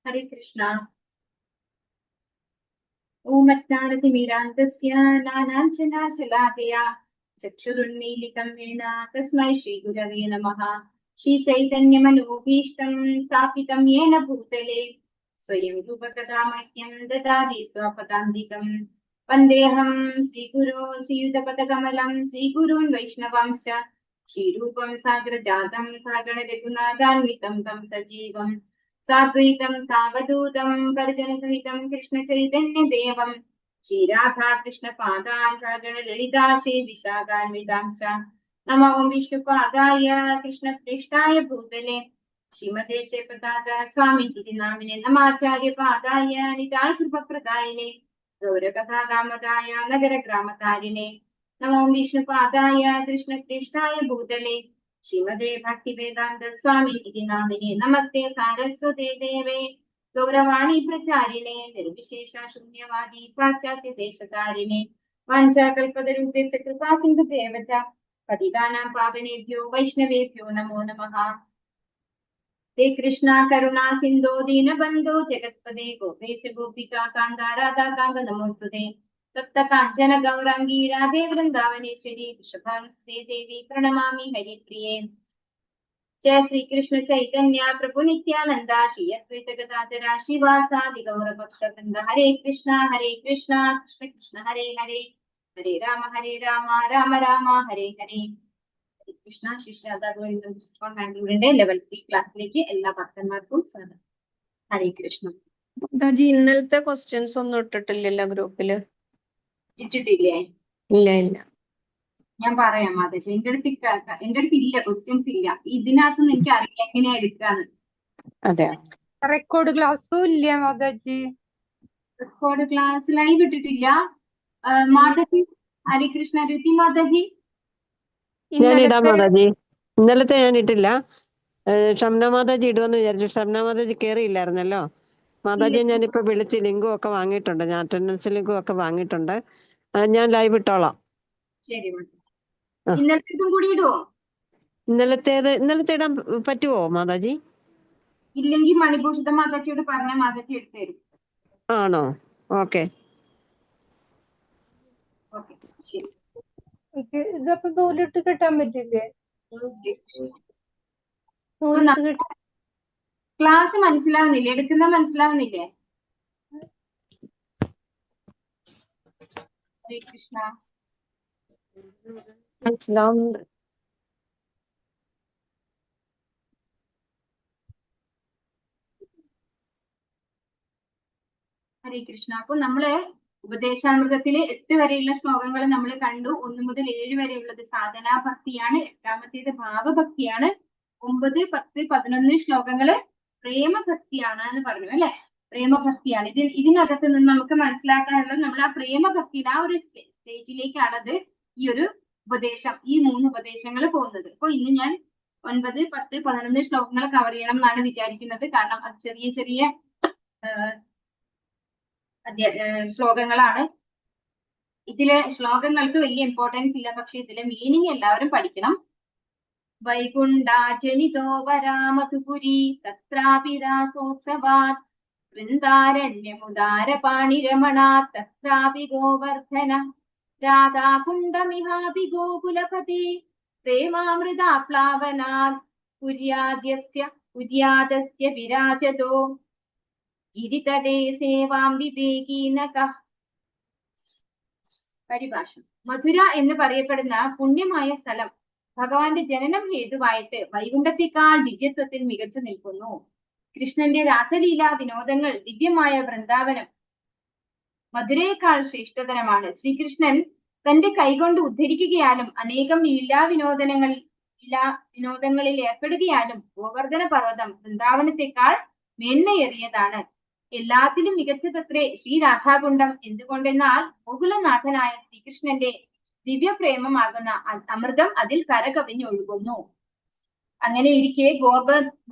हरे कृष्णा। ओम अज्ञानतिमिरान्धस्य ज्ञानाञ्जनशलाकया चक्षुरुन्मीलितं येन तस्मै श्रीगुरवे नमः। श्रीचैतन्यमनोभीष्टं स्थापितं येन भूतले स्वयं रूपकदा मह्यं ददाति स्वपदान्तिकं। वन्देऽहं श्रीगुरो श्रीयुतपदकमलं श्रीगुरून् वैष्णवांश्च श्रीरूपं साग्रजातं सागररघुनाथान्वितं तं सजीवम् साद्वैतं सावधूतं परिजनसहितं कृष्णचैतन्यदेवं श्रीराधा कृष्णपादान् सागरललिता श्रीविशाखान्वितांश्च नमो विष्णुपादाय कृष्णप्रेष्ठाय भूतले श्रीमते चेपदाय स्वामिनिति नामिने नमाचार्यपादाय निताय कृपप्रदायिने गौरकथादामदाय नगरग्रामतारिणे नमो विष्णुपादाय कृष्णप्रेष्ठाय भूतले श्रीमते भक्तिवेदांत स्वामी इति नामिने नमस्ते सारस्वते देवे गौरवाणी प्रचारिणे निर्विशेष शून्यवादी पाश्चात्य देशकारिणे वाञ्छाकल्पतरुभ्यश्च कृपा सिन्धुभ्येव च पतितानां पावनेभ्यो वैष्णवेभ्यो नमो नमः। हे कृष्णा करुणा सिन्धो दीनबन्धो जगत्पते गोपेश गोपिका कान्त राधा कान्त नमोस्तुते तप्त काञ्चन गौरांगी राधे वृंदावनेश्वरी वृषभानुसुते देवी प्रणमामि हरिप्रिये। जय श्री कृष्ण चैतन्य प्रभु नित्यानंद श्री अद्वैत गदाधर श्रीवासादि गौर भक्त वृंद हरे कृष्णा कृष्ण कृष्ण हरे हरे हरे राम राम राम हरे हरे। കൃഷ്ണ ശിഷ്യാദ ഗോവിന്ദം ഡിസ്കൗണ്ട് ബാംഗ്ലൂരിന്റെ ലെവൽ 3 ക്ലാസ്സിലേക്ക് എല്ലാ ഭക്തന്മാർക്കും സ്വാഗതം. ഹരേ കൃഷ്ണ. ഇന്നലത്തെ ക്വസ്റ്റ്യൻസ് ഒന്നും ഇട്ടിട്ടില്ലല്ലോ ഗ്രൂപ്പില്? ഇട്ടിട്ടില്ലേ? ഇല്ല ഇല്ല. ഞാൻ പറയാം മാതാജി, എന്റെ അടുത്ത് ഇല്ല, ക്വസ്റ്റ്യൻസ് ഇല്ല. ഇതിനകത്ത് എനിക്ക് അറിയില്ല എങ്ങനെയാ എടുക്കാന്ന്. അതെ, റെക്കോർഡ് ക്ലാസ്സും ഇല്ല മാതാജി. റെക്കോർഡ് ക്ലാസ് ലൈവ് ഇട്ടിട്ടില്ല മാതാജി. ഹരേ കൃഷ്ണ. രതി മാതാജി ഇന്നലത്തെ ഞാൻ ഇട്ടില്ല. ഷംന മാതാജി ഇടുമെന്ന് വിചാരിച്ചു. ഷംന മാതാജി കേറിയില്ലായിരുന്നല്ലോ. മാതാജിയെ ഞാനിപ്പോ വിളിച്ച് ലിങ്കും ഒക്കെ വാങ്ങിയിട്ടുണ്ട്. ഞാൻ അറ്റൻഡൻസ് ലിങ്കും ഒക്കെ വാങ്ങിയിട്ടുണ്ട്. ഞാൻ ലൈവ് ഇട്ടോളാം. ശരി. ഇന്നലത്തേതും കൂടി ഇടുവോ? ഇന്നലത്തെ ഇടാൻ പറ്റുമോ മാതാജി? ഇല്ലെങ്കിൽ മണിഭൂഷിത മാതാജിയോട് പറഞ്ഞ മാതാജി എടുത്തു തരും. ആണോ? ഓക്കെ ശരി. ഇതപ്പോ നൂലിട്ട് കിട്ടാൻ പറ്റില്ലേ? ക്ലാസ് മനസ്സിലാവുന്നില്ലേ? എടുക്കുന്ന മനസ്സിലാവുന്നില്ലേ? ഹരേ കൃഷ്ണ. മനസ്സിലാവുന്നുണ്ട്. ഹരേ കൃഷ്ണ. അപ്പൊ നമ്മള് ഉപദേശാമൃതത്തിലെ 8 വരെയുള്ള ശ്ലോകങ്ങൾ നമ്മൾ കണ്ടു. 1 മുതൽ 7 വരെയുള്ളത് സാധനാ ഭക്തിയാണ്. 8ാമത്തേത് ഭാവഭക്തിയാണ്. 9, 10, 11 ശ്ലോകങ്ങള് പ്രേമഭക്തിയാണ് എന്ന് പറഞ്ഞു അല്ലെ? പ്രേമഭക്തിയാണ്. ഇതിനകത്ത് നിന്ന് നമുക്ക് മനസ്സിലാക്കാനുള്ളത്, നമ്മൾ ആ പ്രേമഭക്തിയുടെ ആ ഒരു സ്റ്റേജിലേക്കാണത് ഈ ഒരു ഉപദേശം, ഈ 3 ഉപദേശങ്ങൾ പോകുന്നത്. അപ്പൊ ഇന്ന് ഞാൻ 9, 10, 11 ശ്ലോകങ്ങൾ കവർ ചെയ്യണം എന്നാണ് വിചാരിക്കുന്നത്. കാരണം അത് ചെറിയ ചെറിയ ശ്ലോകങ്ങളാണ്. ഇതിലെ ശ്ലോകങ്ങൾക്ക് വലിയ ഇമ്പോർട്ടൻസ് ഇല്ല, പക്ഷെ ഇതിലെ മീനിങ് എല്ലാവരും പഠിക്കണം. വൈകുണ്ഠാജനിതോ വരാമധുപുരി തത്രാപി രാസോത്സവാത് വൃന്ദാരണ്യമുദാരപാണിരമണാത് തത്രാപി ഗോവർദ്ധന രാധാകുണ്ഡമിഹാപി ഗോകുലപതി പ്രേമാമൃതാപ്ലാവനാത് കുര്യാദസ്യ വിരാജതോ ഗിരിതടേ സേവാം വിവേകീനകഃ. പരിഭാഷ. മധുര എന്ന് പറയപ്പെടുന്ന പുണ്യമായ സ്ഥലം ഭഗവാന്റെ ജനനം ഹേതുവായിട്ട് വൈകുണ്ഠത്തെക്കാൾ ദിവ്യത്വത്തിൽ മികച്ചു നിൽക്കുന്നു. കൃഷ്ണന്റെ രാസലീലാ വിനോദങ്ങൾ ദിവ്യമായ വൃന്ദാവനം മധുരയേക്കാൾ ശ്രേഷ്ഠതരമാണ്. ശ്രീകൃഷ്ണൻ തന്റെ കൈകൊണ്ട് ഉദ്ധരിക്കുകയാലും അനേകം വിനോദങ്ങളിൽ ഏർപ്പെടുകയാലും ഗോവർദ്ധന പർവ്വതം വൃന്ദാവനത്തെക്കാൾ മേന്മയേറിയതാണ്. എല്ലാത്തിലും മികച്ചതത്രേ ശ്രീ രാധാകുണ്ഡം. എന്തുകൊണ്ടെന്നാൽ ഗോകുലനാഥനായ ശ്രീകൃഷ്ണന്റെ ദിവ്യപ്രേമമാകുന്ന അമൃതം അതിൽ കരകവിഞ്ഞൊഴുകുന്നു. അങ്ങനെ ഇരിക്കെ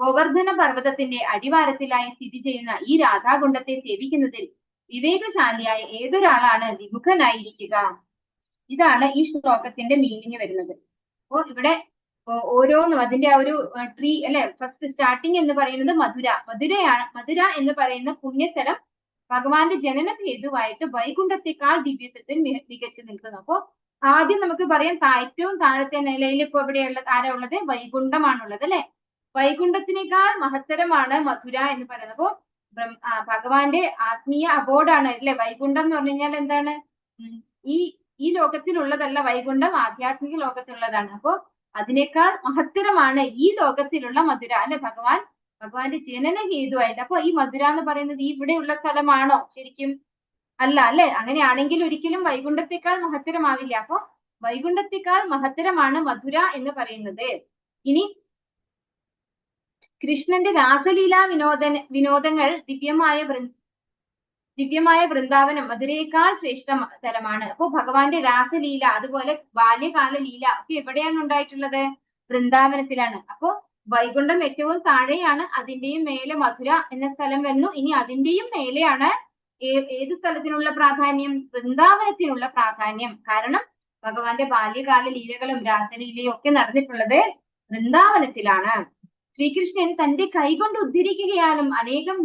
ഗോവർദ്ധന പർവ്വതത്തിന്റെ അടിവാരത്തിലായി സ്ഥിതി ചെയ്യുന്ന ഈ രാധാകുണ്ഡത്തെ സേവിക്കുന്നതിൽ വിവേകശാലിയായ ഏതൊരാളാണ് വിമുഖനായിരിക്കുക? ഇതാണ് ഈ ശ്ലോകത്തിന്റെ മീനിങ് വരുന്നത്. അപ്പോ ഇവിടെ ഓരോന്നും അതിന്റെ ആ ഒരു ട്രീ അല്ലെ, ഫസ്റ്റ് സ്റ്റാർട്ടിങ് എന്ന് പറയുന്നത് മധുര എന്ന് പറയുന്ന പുണ്യസ്ഥലം ഭഗവാന്റെ ജനന ഹേതുവായിട്ട് വൈകുണ്ഠത്തെക്കാൾ ദിവ്യത്വത്തിൽ മികച്ചു നിൽക്കുന്നു. അപ്പോ ആദ്യം നമുക്ക് പറയാം ഏറ്റവും താഴത്തെ നിലയിൽ ഇപ്പൊ എവിടെയുള്ള ആരാ ഉള്ളത്? വൈകുണ്ഠമാണുള്ളത് അല്ലെ. വൈകുണ്ഠത്തിനേക്കാൾ മഹത്തരമാണ് മധുര എന്ന് പറയുന്നത്. അപ്പോ ഭഗവാന്റെ ആത്മീയ അബോർഡാണ് അല്ലെ വൈകുണ്ഠം എന്ന് പറഞ്ഞു കഴിഞ്ഞാൽ എന്താണ്? ഈ ലോകത്തിലുള്ളതല്ല വൈകുണ്ഠം, ആധ്യാത്മിക ലോകത്തുള്ളതാണ്. അപ്പോ അതിനേക്കാൾ മഹത്തരമാണ് ഈ ലോകത്തിലുള്ള മധുര അല്ലെ, ഭഗവാന്റെ ജനന ഹേതുവായിട്ട്. അപ്പൊ ഈ മധുര എന്ന് പറയുന്നത് ഈ ഇവിടെയുള്ള സ്ഥലമാണോ ശരിക്കും? അല്ല അല്ലെ. അങ്ങനെയാണെങ്കിൽ ഒരിക്കലും വൈകുണ്ഠത്തെക്കാൾ മഹത്തരമാവില്ല. അപ്പൊ വൈകുണ്ഠത്തെക്കാൾ മഹത്തരമാണ് മധുര എന്ന് പറയുന്നത്. ഇനി കൃഷ്ണന്റെ രാസലീല വിനോദങ്ങൾ ദിവ്യമായ വൃന്ദാവനം മധുരയേക്കാൾ ശ്രേഷ്ഠതരമാണ്. അപ്പോ ഭഗവാന്റെ രാസലീല അതുപോലെ ബാല്യകാല ലീല ഒക്കെ എവിടെയാണ് ഉണ്ടായിട്ടുള്ളത്? വൃന്ദാവനത്തിലാണ്. അപ്പോ വൈകുണ്ഠം ഏറ്റവും താഴെയാണ്, അതിന്റെയും മേലെ മധുര എന്ന സ്ഥലം വരുന്നു. ഇനി അതിന്റെയും മേലെയാണ് ഏത് സ്ഥലത്തിനുള്ള പ്രാധാന്യം? വൃന്ദാവനത്തിനുള്ള പ്രാധാന്യം. കാരണം ഭഗവാന്റെ ബാല്യകാല ലീലകളും രാസലീലയും ഒക്കെ നടന്നിട്ടുള്ളത് വൃന്ദാവനത്തിലാണ്. ശ്രീകൃഷ്ണൻ തന്റെ കൈകൊണ്ട് ഉദ്ധരിക്കുകയാലും അനേകം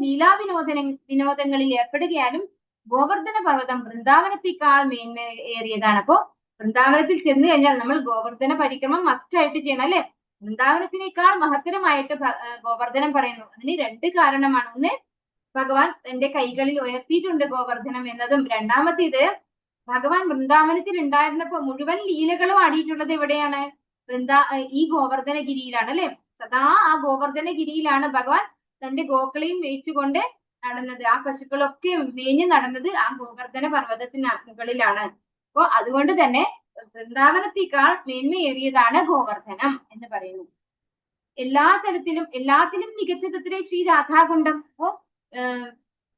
വിനോദങ്ങളിൽ ഏർപ്പെടുകയാലും ഗോവർദ്ധന പർവ്വതം വൃന്ദാവനത്തെക്കാൾ മേന്മയേറിയതാണ്. അപ്പോ വൃന്ദാവനത്തിൽ ചെന്ന് കഴിഞ്ഞാൽ നമ്മൾ ഗോവർദ്ധന പരിക്രമം മസ്റ്റ് ആയിട്ട് ചെയ്യണം അല്ലെ. വൃന്ദാവനത്തിനേക്കാൾ മഹത്തരമായിട്ട് ഗോവർദ്ധനം പറയുന്നു. അതിന് 2 കാരണമാണ്. ഒന്ന്, ഭഗവാൻ തന്റെ കൈകളിൽ ഉയർത്തിയിട്ടുണ്ട് ഗോവർദ്ധനം എന്നതും. രണ്ടാമത്തേത്, ഭഗവാൻ വൃന്ദാവനത്തിൽ ഉണ്ടായിരുന്നപ്പോ മുഴുവൻ ലീലകളും ആടിയിട്ടുള്ളത് എവിടെയാണ്? ഈ ഗോവർദ്ധനഗിരിയിലാണ് അല്ലെ. സദാ ആ ഗോവർദ്ധനഗിരിയിലാണ് ഭഗവാൻ തന്റെ ഗോക്കളെയും മേയിച്ചുകൊണ്ട് നടന്നത്. ആ പശുക്കളൊക്കെ മേഞ്ഞു നടന്നത് ആ ഗോവർദ്ധന പർവ്വതത്തിന് മുകളിലാണ്. അപ്പോ അതുകൊണ്ട് തന്നെ വൃന്ദാവനത്തേക്കാൾ മേന്മയേറിയതാണ് ഗോവർദ്ധനം എന്ന് പറയുന്നു. എല്ലാത്തിലും മികച്ചതത്രേ ശ്രീ രാധാകുണ്ഡം. അപ്പോ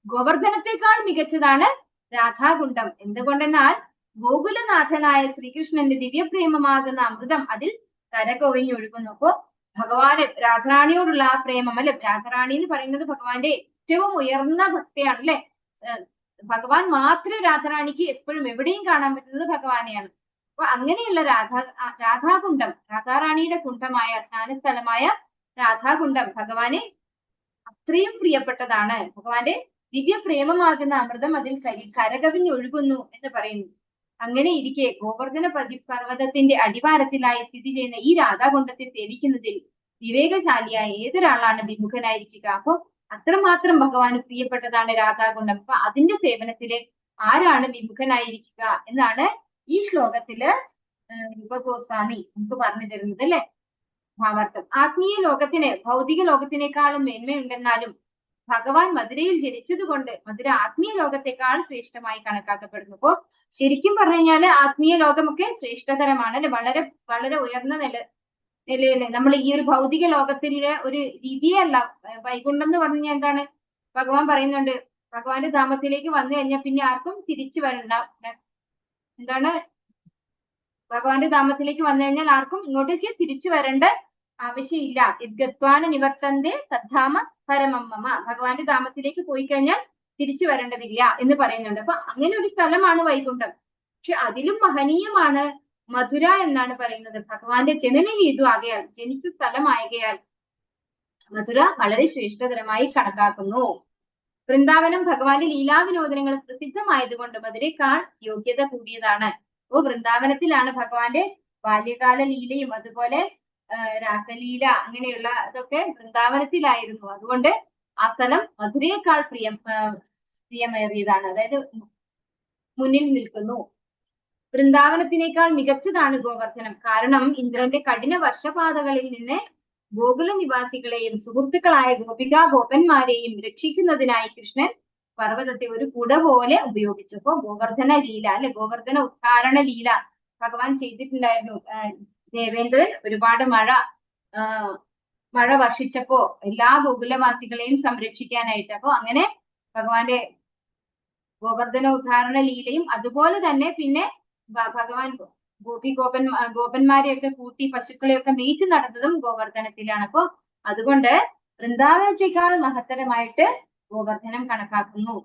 ഗോവർദ്ധനത്തെക്കാൾ മികച്ചതാണ് രാധാകുണ്ഡം. എന്തുകൊണ്ടെന്നാൽ ഗോകുലനാഥനായ ശ്രീകൃഷ്ണന്റെ ദിവ്യപ്രേമമാകുന്ന അമൃതം അതിൽ കരകവിഞ്ഞൊഴുകുന്നു. അപ്പോ ഭഗവാന് രാധാറാണിയോടുള്ള ആ പ്രേമം അല്ലെ, രാധാറാണി എന്ന് പറയുന്നത് ഭഗവാന്റെ ഏറ്റവും ഉയർന്ന ഭക്തിയാണ് അല്ലെ. ഭഗവാൻ മാത്രമേ രാധാറാണിക്ക് എപ്പോഴും എവിടെയും കാണാൻ പറ്റുന്നത് ഭഗവാനെയാണ്. അപ്പൊ അങ്ങനെയുള്ള രാധാകുണ്ഡം, രാധാറാണിയുടെ കുണ്ഡമായ സ്നാനസ്ഥലമായ രാധാകുണ്ഡം ഭഗവാനെ അത്രയും പ്രിയപ്പെട്ടതാണ്. ഭഗവാന്റെ ദിവ്യപ്രേമമാകുന്ന അമൃതം അതിൽ കരകവിഞ്ഞൊഴുകുന്നു എന്ന് പറയുന്നു. അങ്ങനെ ഇരിക്കെ ഗോവർദ്ധന പർവ്വതത്തിന്റെ അടിവാരത്തിലായി സ്ഥിതി ചെയ്യുന്ന ഈ രാധാകുണ്ഡത്തെ സേവിക്കുന്നതിൽ വിവേകശാലിയായ ഏതൊരാളാണ് വിമുഖനായിരിക്കുക? അപ്പൊ അത്രമാത്രം ഭഗവാന് പ്രിയപ്പെട്ടതാണ് രാധാകുണ്ഡം. അപ്പൊ അതിന്റെ സേവനത്തില് ആരാണ് വിമുഖനായിരിക്കുക എന്നാണ് ഈ ശ്ലോകത്തില് രൂപഗോസ്വാമി നമുക്ക് പറഞ്ഞു തരുന്നത് അല്ലെ. ഭാവാർത്ഥം: ആത്മീയ ലോകത്തിന് ഭൗതിക ലോകത്തിനേക്കാളും മേന്മയുണ്ടെന്നാലും ഭഗവാൻ മധുരയിൽ ജനിച്ചതുകൊണ്ട് മധുര ആത്മീയ ലോകത്തെക്കാൾ ശ്രേഷ്ഠമായി കണക്കാക്കപ്പെടുന്നു. അപ്പോ ശരിക്കും പറഞ്ഞു കഴിഞ്ഞാല് ആത്മീയ ലോകമൊക്കെ ശ്രേഷ്ഠതരമാണ് അല്ലെ. വളരെ വളരെ ഉയർന്ന നിലയിൽ നമ്മൾ ഈ ഒരു ഭൗതിക ലോകത്തിലെ ഒരു രീതിയല്ല. വൈകുണ്ഠം എന്ന് പറഞ്ഞു കഴിഞ്ഞാൽ എന്താണ്? ഭഗവാൻ പറയുന്നുണ്ട്, ഭഗവാന്റെ ധാമത്തിലേക്ക് വന്നു കഴിഞ്ഞാൽ പിന്നെ ആർക്കും തിരിച്ചു വരണ്ട. എന്താണ്? ഭഗവാന്റെ ധാമത്തിലേക്ക് വന്നു കഴിഞ്ഞാൽ ആർക്കും ഇങ്ങോട്ടേക്ക് തിരിച്ചു വരേണ്ട ആവശ്യമില്ല. ഗത്വാന നിവർത്തന്റെ തദ്ധാമ പരമമ്മ. ഭഗവാന്റെ ധാമത്തിലേക്ക് പോയി കഴിഞ്ഞാൽ തിരിച്ചു വരേണ്ടതില്ല എന്ന് പറയുന്നുണ്ട്. അപ്പൊ അങ്ങനെ ഒരു സ്ഥലമാണ് വൈകുണ്ഠം. പക്ഷെ അതിലും മഹനീയമാണ് മധുര എന്നാണ് പറയുന്നത്. ഭഗവാന്റെ ജനനഹേതു ആകയാൽ, ജനിച്ച സ്ഥലമായകയാൽ മധുര വളരെ ശ്രേഷ്ഠതരമായി കണക്കാക്കുന്നു. വൃന്ദാവനം ഭഗവാന്റെ ലീലാവിനോദനങ്ങൾ പ്രസിദ്ധമായതുകൊണ്ട് മധുരയേക്കാൾ യോഗ്യത കൂടിയതാണ്. ഓ വൃന്ദാവനത്തിലാണ് ഭഗവാന്റെ ബാല്യകാല ലീലയും അതുപോലെ രാസലീല അങ്ങനെയുള്ള ഇതൊക്കെ വൃന്ദാവനത്തിലായിരുന്നു. അതുകൊണ്ട് ആ സ്ഥലം മധുരയേക്കാൾ പ്രിയമേറിയതാണ്, അതായത് മുന്നിൽ നിൽക്കുന്നു. വൃന്ദാവനത്തിനേക്കാൾ മികച്ചതാണ് ഗോവർദ്ധനം. കാരണം ഇന്ദ്രന്റെ കഠിന വർഷപാതകളിൽ നിന്ന് ഗോകുല നിവാസികളെയും സുഹൃത്തുക്കളായ ഗോപികാഗോപന്മാരെയും രക്ഷിക്കുന്നതിനായി കൃഷ്ണൻ പർവ്വതത്തെ ഒരു കുട പോലെ ഉപയോഗിച്ചു. അപ്പോ ഗോവർദ്ധന ലീല അല്ലെ, ഗോവർദ്ധന ഉദ്ധാരണ ലീല ഭഗവാൻ ചെയ്തിട്ടുണ്ടായിരുന്നു. ദേവേന്ദ്രൻ ഒരുപാട് മഴ വർഷിച്ചപ്പോ എല്ലാ ഗോകുലവാസികളെയും സംരക്ഷിക്കാനായിട്ട്. അപ്പോ അങ്ങനെ ഭഗവാന്റെ ഗോവർദ്ധന ഉദ്ധാരണ ലീലയും അതുപോലെ തന്നെ പിന്നെ ഭഗവാൻ ഗോപന്മാരെയൊക്കെ കൂട്ടി പശുക്കളെയൊക്കെ മേയിച്ചു നടന്നതും ഗോവർദ്ധനത്തിലാണ്. അപ്പോ അതുകൊണ്ട് വൃന്ദാവനത്തെക്കാൾ മഹത്തരമായിട്ട് ഗോവർദ്ധനം കണക്കാക്കുന്നു.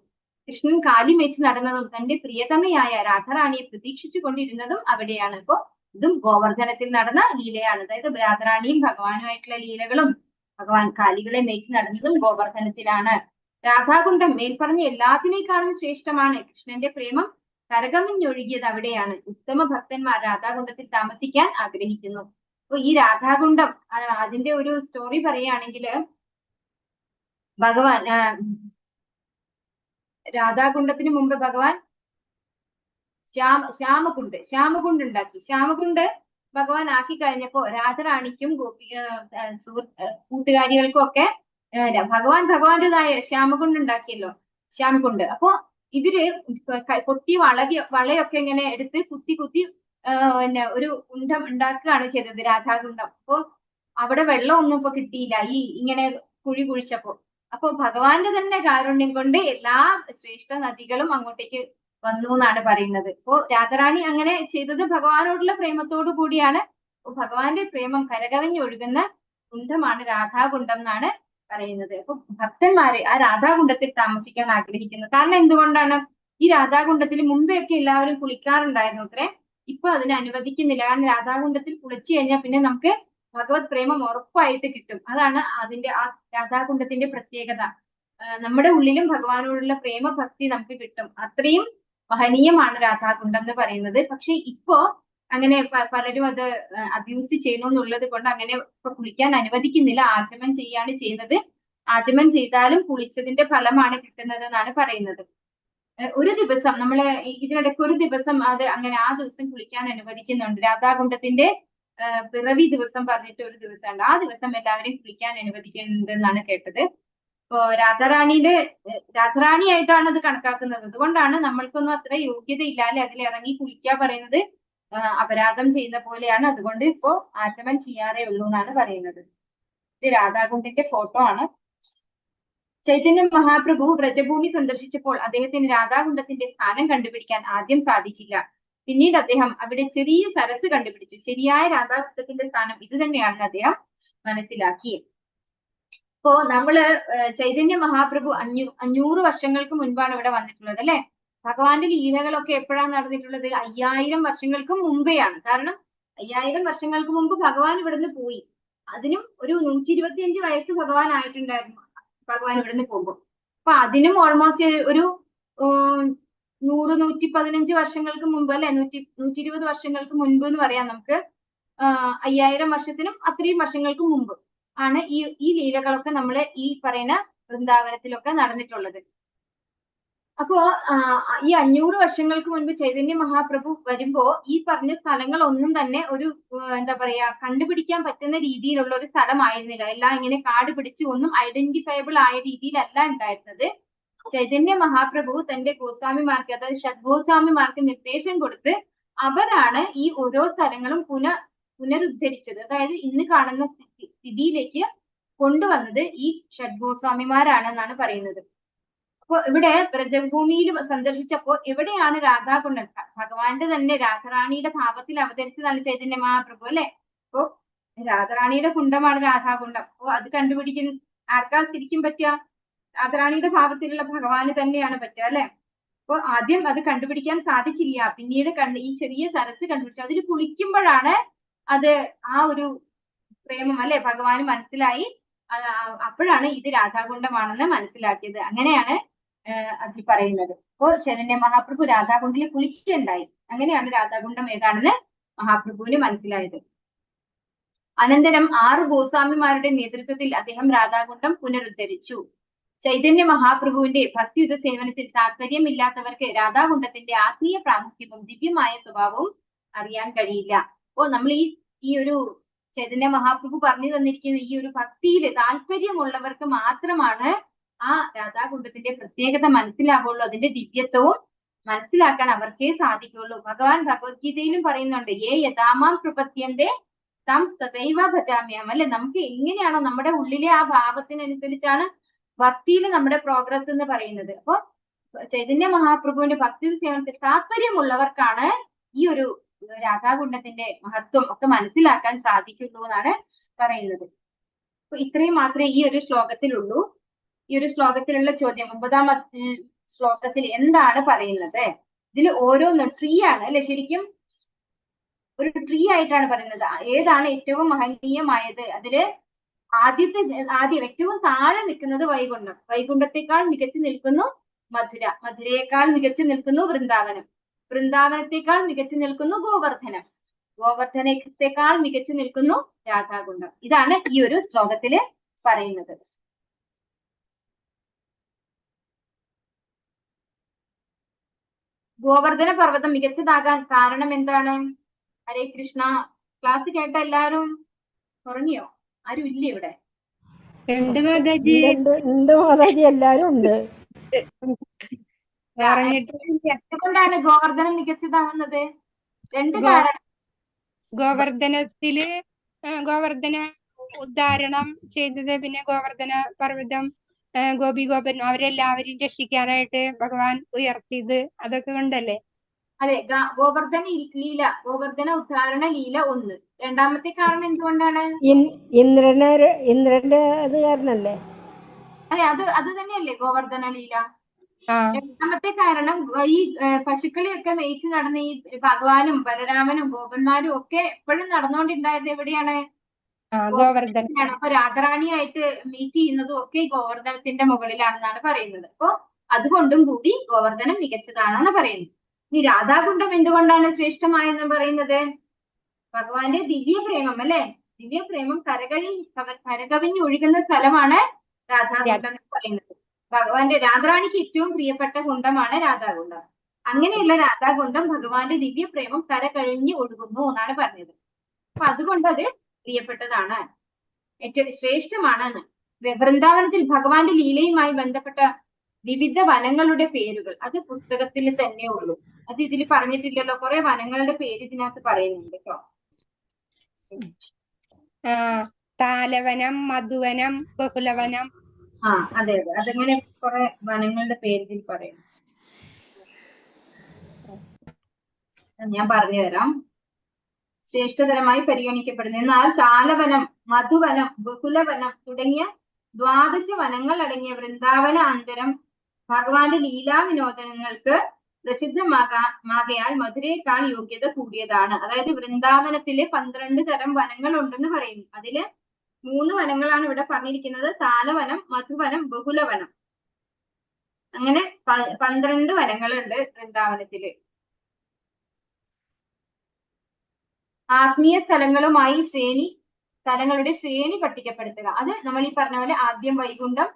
കൃഷ്ണൻ കാലി മേച്ച് നടന്നതും തന്റെ പ്രിയതമയായ രാധാറാണിയെ പ്രതീക്ഷിച്ചു കൊണ്ടിരുന്നതും അവിടെയാണ്. അപ്പോ ഇതും ഗോവർദ്ധനത്തിൽ നടന്ന ലീലയാണ്. അതായത് രാധാറാണിയും ഭഗവാനുമായിട്ടുള്ള ലീലകളും ഭഗവാൻ കാലികളെ മേയിച്ച് നടന്നതും ഗോവർദ്ധനത്തിലാണ്. രാധാകുണ്ഡം മേൽപ്പറഞ്ഞ എല്ലാത്തിനേക്കാളും ശ്രേഷ്ഠമാണ്. കൃഷ്ണന്റെ പ്രേമം കരകമിഞ്ഞൊഴുകിയത് അവിടെയാണ്. ഉത്തമ ഭക്തന്മാർ രാധാകുണ്ഡത്തിൽ താമസിക്കാൻ ആഗ്രഹിക്കുന്നു. അപ്പൊ ഈ രാധാകുണ്ഡം അതിന്റെ ഒരു സ്റ്റോറി പറയുകയാണെങ്കിൽ ഭഗവാൻ രാധാകുണ്ഡത്തിന് മുമ്പ് ഭഗവാൻ ശ്യാമകുണ്ട് ഉണ്ടാക്കി. ശ്യാമകുണ്ട് ഭഗവാൻ ആക്കി കഴിഞ്ഞപ്പോ രാധാറാണിക്കും കൂട്ടുകാരികൾക്കും ഒക്കെ ഭഗവാന്റേതായ ശ്യാമകുണ്ട് ഉണ്ടാക്കിയല്ലോ, ശ്യാമകുണ്ട്. അപ്പൊ ഇവര് പൊട്ടി വളയൊക്കെ ഇങ്ങനെ എടുത്ത് കുത്തി പിന്നെ ഒരു കുണ്ഡം ഉണ്ടാക്കുകയാണ് ചെയ്തത്, രാധാകുണ്ഡം. അപ്പൊ അവിടെ വെള്ളമൊന്നും ഇപ്പൊ കിട്ടിയില്ല ഈ ഇങ്ങനെ കുഴിച്ചപ്പോ. അപ്പൊ ഭഗവാന്റെ തന്നെ കാരുണ്യം കൊണ്ട് എല്ലാ ശ്രേഷ്ഠ നദികളും അങ്ങോട്ടേക്ക് വന്നു എന്നാണ് പറയുന്നത്. അപ്പോ രാധാറാണി അങ്ങനെ ചെയ്തത് ഭഗവാനോടുള്ള പ്രേമത്തോടു കൂടിയാണ്. ഭഗവാന്റെ പ്രേമം കരകവിഞ്ഞൊഴുകുന്ന കുണ്ഡമാണ് രാധാകുണ്ഡം എന്നാണ് പറയുന്നത്. അപ്പൊ ഭക്തന്മാര് ആ രാധാകുണ്ഡത്തിൽ താമസിക്കാൻ ആഗ്രഹിക്കുന്നു. കാരണം എന്തുകൊണ്ടാണ്? ഈ രാധാകുണ്ഡത്തിൽ മുമ്പെയൊക്കെ എല്ലാവരും കുളിക്കാറുണ്ടായിരുന്നു അത്രേ. ഇപ്പൊ അതിന് അനുവദിക്കുന്നില്ല. കാരണം രാധാകുണ്ഡത്തിൽ കുളിച്ചു കഴിഞ്ഞാൽ പിന്നെ നമുക്ക് ഭഗവത് പ്രേമം ഉറപ്പായിട്ട് കിട്ടും. അതാണ് അതിന്റെ ആ രാധാകുണ്ഡത്തിന്റെ പ്രത്യേകത. നമ്മുടെ ഉള്ളിലും ഭഗവാനോടുള്ള പ്രേമ ഭക്തി നമുക്ക് കിട്ടും. അത്രയും മഹനീയമാണ് രാധാകുണ്ഡം എന്ന് പറയുന്നത്. പക്ഷെ ഇപ്പോ അങ്ങനെ പലരും അത് അബ്യൂസ് ചെയ്യണു എന്നുള്ളത് കൊണ്ട് അങ്ങനെ ഇപ്പൊ കുളിക്കാൻ അനുവദിക്കുന്നില്ല. ആചമനം ചെയ്യാണ് ചെയ്യുന്നത്. ആചമനം ചെയ്താലും കുളിച്ചതിന്റെ ഫലമാണ് കിട്ടുന്നത് എന്നാണ് പറയുന്നത്. ഒരു ദിവസം നമ്മള് ഇതിനിടയ്ക്ക് ഒരു ദിവസം അത് അങ്ങനെ ആ ദിവസം കുളിക്കാൻ അനുവദിക്കുന്നുണ്ട്. രാധാകുണ്ഡത്തിന്റെ പിറവി ദിവസം പറഞ്ഞിട്ട് ഒരു ദിവസമുണ്ട്. ആ ദിവസം എല്ലാവരെയും കുളിക്കാൻ അനുവദിക്കുന്നുണ്ട് എന്നാണ് കേട്ടത്. ഇപ്പോ രാധാറാണിയായിട്ടാണ് അത് കണക്കാക്കുന്നത്. അതുകൊണ്ടാണ് നമ്മൾക്കൊന്നും അത്ര യോഗ്യത ഇല്ലാതെ അതിൽ ഇറങ്ങി കുളിക്കാൻ പറയുന്നത് അപരാധം ചെയ്യുന്ന പോലെയാണ്. അതുകൊണ്ട് ഇപ്പോ ആചമനം ചെയ്യാറേ ഉള്ളൂ എന്നാണ് പറയുന്നത്. ഇത് രാധാകുണ്ഡിന്റെ ഫോട്ടോ ആണ്. ചൈതന്യ മഹാപ്രഭു വ്രജഭൂമി സന്ദർശിച്ചപ്പോൾ അദ്ദേഹത്തിന് രാധാകുണ്ഡത്തിന്റെ സ്ഥാനം കണ്ടുപിടിക്കാൻ ആദ്യം സാധിച്ചില്ല. പിന്നീട് അദ്ദേഹം അവിടെ ചെറിയ സരസ് കണ്ടുപിടിച്ചു. ശരിയായ രാധാകുണ്ഡത്തിന്റെ സ്ഥാനം ഇത് തന്നെയാണെന്ന് അദ്ദേഹം മനസ്സിലാക്കി. ഇപ്പോ നമ്മള് ചൈതന്യ മഹാപ്രഭു 500 വർഷങ്ങൾക്ക് മുൻപാണ് ഇവിടെ വന്നിട്ടുള്ളത് അല്ലെ. ഭഗവാന്റെ ലീലകളൊക്കെ എപ്പോഴാണ് നടന്നിട്ടുള്ളത്? 5000 വർഷങ്ങൾക്ക് മുമ്പെയാണ്. കാരണം 5000 വർഷങ്ങൾക്ക് മുമ്പ് ഭഗവാൻ ഇവിടുന്ന് പോയി. അതിനും ഒരു 125 വയസ്സ് ഭഗവാൻ ആയിട്ടുണ്ടായിരുന്നു ഭഗവാൻ ഇവിടുന്ന് പോകുമ്പോൾ. അപ്പൊ അതിനും ഓൾമോസ്റ്റ് ഒരു 100-115 വർഷങ്ങൾക്ക് മുമ്പ് അല്ലെ, 120 വർഷങ്ങൾക്ക് മുൻപ് എന്ന് പറയാം നമുക്ക്. 5000 വർഷത്തിനും അത്രയും വർഷങ്ങൾക്ക് മുമ്പ് ആണ് ഈ ലീലകളൊക്കെ നമ്മള് ഈ പറയുന്ന വൃന്ദാവനത്തിലൊക്കെ നടന്നിട്ടുള്ളത്. അപ്പോ ഈ 500 വർഷങ്ങൾക്ക് മുൻപ് ചൈതന്യ മഹാപ്രഭു വരുമ്പോ ഈ പറഞ്ഞ സ്ഥലങ്ങളൊന്നും തന്നെ ഒരു എന്താ പറയാ കണ്ടുപിടിക്കാൻ പറ്റുന്ന രീതിയിലുള്ള ഒരു സ്ഥലമായിരുന്നില്ല. എല്ലാം ഇങ്ങനെ കാട് പിടിച്ച് ഒന്നും ഐഡന്റിഫയബിൾ ആയ രീതിയിലല്ല ഉണ്ടായിരുന്നത്. ചൈതന്യ മഹാപ്രഭു തന്റെ ഗോസ്വാമിമാർക്ക്, അതായത് ഷഡ്ഗോസ്വാമിമാർക്ക് നിർദ്ദേശം കൊടുത്ത് അവരാണ് ഈ ഓരോ സ്ഥലങ്ങളും പുനരുദ്ധരിച്ചത്. അതായത് ഇന്ന് കാണുന്ന സ്ഥിതിയിലേക്ക് കൊണ്ടുവന്നത് ഈ ഷഡ്ഗോസ്വാമിമാരാണെന്നാണ് പറയുന്നത്. അപ്പൊ ഇവിടെ വ്രജഭൂമിയിൽ സന്ദർശിച്ചപ്പോ എവിടെയാണ് രാധാകുണ്ഡം? ഭഗവാന്റെ തന്നെ രാധാറാണിയുടെ ഭാവത്തിൽ അവതരിച്ചതാണ് ചൈതന്യ മഹാപ്രഭു അല്ലെ. അപ്പോ രാധാറാണിയുടെ കുണ്ഡമാണ് രാധാകുണ്ഡം. അപ്പോ അത് കണ്ടുപിടിക്കുന്ന ആർക്കാ ശരിക്കും പറ്റുക? രാധാറാണിയുടെ ഭാവത്തിലുള്ള ഭഗവാന് തന്നെയാണ് പറ്റുക അല്ലെ. അപ്പൊ ആദ്യം അത് കണ്ടുപിടിക്കാൻ സാധിച്ചില്ല. പിന്നീട് ഈ ചെറിയ സരസ് കണ്ടുപിടിച്ചു. അതിൽ കുളിക്കുമ്പോഴാണ് അത് ആ ഒരു പ്രേമം അല്ലെ ഭഗവാന് മനസ്സിലായി. അപ്പോഴാണ് ഇത് രാധാകുണ്ഡമാണെന്ന് മനസ്സിലാക്കിയത്. അങ്ങനെയാണ് അതിൽ പറയുന്നത്. അപ്പോ ചൈതന്യ മഹാപ്രഭു രാധാകുണ്ഡിൽ കുളിക്കുകയുണ്ടായി. അങ്ങനെയാണ് രാധാകുണ്ഡം ഏതാണെന്ന് മഹാപ്രഭുവിന് മനസ്സിലായത്. അനന്തരം 6 ഗോസ്വാമിമാരുടെ നേതൃത്വത്തിൽ അദ്ദേഹം രാധാകുണ്ഡം പുനരുദ്ധരിച്ചു. ചൈതന്യ മഹാപ്രഭുവിന്റെ ഭക്തിയുത സേവനത്തിൽ താല്പര്യമില്ലാത്തവർക്ക് രാധാകുണ്ഡത്തിന്റെ ആത്മീയ പ്രാമുഖ്യവും ദിവ്യമായ സ്വഭാവവും അറിയാൻ കഴിയില്ല. അപ്പോ നമ്മൾ ഈ ഒരു ചൈതന്യ മഹാപ്രഭു പറഞ്ഞു തന്നിരിക്കുന്ന ഈ ഒരു ഭക്തിയിൽ താല്പര്യമുള്ളവർക്ക് മാത്രമാണ് ആ രാധാകുണ്ഡത്തിന്റെ പ്രത്യേകത മനസ്സിലാവുള്ളൂ. അതിന്റെ ദിവ്യത്വവും മനസ്സിലാക്കാൻ അവർക്കേ സാധിക്കുള്ളൂ. ഭഗവാൻ ഭഗവത്ഗീതയിലും പറയുന്നുണ്ട്, യഥാമാം പ്രപദ്യന്തെ തം തഥൈവ ഭജാമ്യഹം അല്ലെ. നമുക്ക് എങ്ങനെയാണോ നമ്മുടെ ഉള്ളിലെ ആ ഭാവത്തിനനുസരിച്ചാണ് ഭക്തിയിൽ നമ്മുടെ പ്രോഗ്രസ് എന്ന് പറയുന്നത്. അപ്പൊ ചൈതന്യ മഹാപ്രഭുവിന്റെ ഭക്തി സേവനത്തിൽ താല്പര്യമുള്ളവർക്കാണ് ഈ ഒരു രാധാകുണ്ഡത്തിന്റെ മഹത്വം ഒക്കെ മനസ്സിലാക്കാൻ സാധിക്കുള്ളൂ എന്നാണ് പറയുന്നത്. അപ്പൊ ഇത്രയും മാത്രമേ ഈ ഒരു ശ്ലോകത്തിലുള്ളൂ. ഈ ഒരു ശ്ലോകത്തിലുള്ള ചോദ്യം 9ാം ശ്ലോകത്തിൽ എന്താണ് പറയുന്നത്? ഇതിൽ ഓരോന്നും ട്രീ ആണ് അല്ലെ. ശരിക്കും ഒരു ട്രീ ആയിട്ടാണ് പറയുന്നത്. ഏതാണ് ഏറ്റവും മഹനീയമായത്? അതില് ആദ്യം ഏറ്റവും താഴെ നിൽക്കുന്നത് വൈകുണ്ഠം. വൈകുണ്ഠത്തെക്കാൾ മികച്ചു നിൽക്കുന്നു മധുര. മധുരയേക്കാൾ മികച്ചു നിൽക്കുന്നു വൃന്ദാവനം. വൃന്ദാവനത്തെക്കാൾ മികച്ചു നിൽക്കുന്നു ഗോവർദ്ധനം. ഗോവർദ്ധനത്തെക്കാൾ മികച്ചു നിൽക്കുന്നു രാധാകുണ്ഡം. ഇതാണ് ഈ ഒരു ശ്ലോകത്തില് പറയുന്നത്. ഗോവർദ്ധന പർവ്വതം മികച്ചതാകാൻ കാരണം എന്താണ്? ഹരേ കൃഷ്ണ. ക്ലാസ് കേട്ട എല്ലാരും ഉറങ്ങിയോ? ആരും ഇല്ലേ ഇവിടെ? ഉണ്ട് മാതാജി. ഉണ്ട് മാതാജി, എല്ലാരും ഉണ്ട്. എന്തുകൊണ്ടാണ് ഗോവർദ്ധനം മികച്ചതാവുന്നത്? രണ്ട് കാരണം. ഗോവർദ്ധനത്തില് ഗോവർദ്ധന ഉദ്ധാരണം ചെയ്തത്, പിന്നെ ഗോവർദ്ധന പർവ്വതം ഗോപൻ അവരെല്ലാവരെയും രക്ഷിക്കാനായിട്ട് ഭഗവാൻ ഉയർത്തിയത്, അതൊക്കെ കൊണ്ടല്ലേ? അതെ, ഗോവർദ്ധന ലീല, ഗോവർദ്ധന ഉദ്ധാരണ ലീല ഒന്ന്. രണ്ടാമത്തെ കാരണം എന്തുകൊണ്ടാണ്? ഇന്ദ്രന്റെ അത് കാരണല്ലേ? അതെ, അത് തന്നെയല്ലേ ഗോവർദ്ധന ലീല. രണ്ടാമത്തെ കാരണം ഈ പശുക്കളെയൊക്കെ മേയിച്ച് നടന്ന ഈ ഭഗവാനും ബലരാമനും ഗോപന്മാരും ഒക്കെ എപ്പോഴും നടന്നുകൊണ്ടിരുന്നത് എവിടെയാണ്? ഗോവർദ്ധനാണ്. അപ്പൊ രാധാറാണിയായിട്ട് മീറ്റ് ചെയ്യുന്നതും ഒക്കെ ഗോവർദ്ധനത്തിന്റെ മുകളിലാണെന്നാണ് പറയുന്നത്. അപ്പൊ അതുകൊണ്ടും കൂടി ഗോവർദ്ധനം മികച്ചതാണെന്ന് പറയുന്നു. ഇനി രാധാകുണ്ഡം എന്തുകൊണ്ടാണ് ശ്രേഷ്ഠമായെന്ന് പറയുന്നത്? ഭഗവാന്റെ ദിവ്യപ്രേമം അല്ലെ? ദിവ്യപ്രേമം കരകവിഞ്ഞൊഴുകുന്ന സ്ഥലമാണ് രാധാകുണ്ഡം എന്ന് പറയുന്നത്. ഭഗവാന്റെ രാധാറാണിക്ക് ഏറ്റവും പ്രിയപ്പെട്ട കുണ്ഡമാണ് രാധാകുണ്ഡം. അങ്ങനെയുള്ള രാധാകുണ്ഡം ഭഗവാന്റെ ദിവ്യപ്രേമം കരകഴിഞ്ഞ് ഒഴുകുന്നു എന്നാണ് പറഞ്ഞത്. അപ്പൊ അതുകൊണ്ട് അത് പ്രിയപ്പെട്ടതാണ്, ഏറ്റവും ശ്രേഷ്ഠമാണ്. വൃന്ദാവനത്തിൽ ഭഗവാന്റെ ലീലയുമായി ബന്ധപ്പെട്ട വിവിധ വനങ്ങളുടെ പേരുകൾ അത് പുസ്തകത്തിൽ തന്നെ ഉള്ളൂ. അത് ഇതിൽ പറഞ്ഞിട്ടില്ലല്ലോ. കുറെ വനങ്ങളുടെ പേര് ഇതിനകത്ത് പറയുന്നുണ്ട് കേട്ടോ. താലവനം, മധുവനം, ബഹുലവനം. അതെ, അതങ്ങനെ കുറെ വനങ്ങളുടെ പേര് ഇതിൽ പറയുന്നു. ഞാൻ പറഞ്ഞു തരാം. ശ്രേഷ്ഠതരമായി പരിഗണിക്കപ്പെടുന്നു. എന്നാൽ താലവനം, മധുവനം, ബഹുലവനം തുടങ്ങിയ 12 വനങ്ങൾ അടങ്ങിയ വൃന്ദാവന അന്തരം ഭഗവാന്റെ ലീലാ വിനോദങ്ങൾക്ക് പ്രസിദ്ധമാകയാൽ മധുരയേക്കാൾ യോഗ്യത കൂടിയതാണ്. അതായത് വൃന്ദാവനത്തില് 12 തരം വനങ്ങൾ ഉണ്ടെന്ന് പറയുന്നു. അതില് 3 വനങ്ങളാണ് ഇവിടെ പറഞ്ഞിരിക്കുന്നത്: താലവനം, മധുവനം, ബഹുലവനം. അങ്ങനെ 12 വനങ്ങളുണ്ട് വൃന്ദാവനത്തില്. ആത്മീയ സ്ഥലങ്ങളുമായി സ്ഥലങ്ങളുടെ ശ്രേണി പട്ടികപ്പെടുത്തുക. അത് നമ്മൾ ഈ പറഞ്ഞ പോലെ ആദ്യം വൈകുണ്ഠം,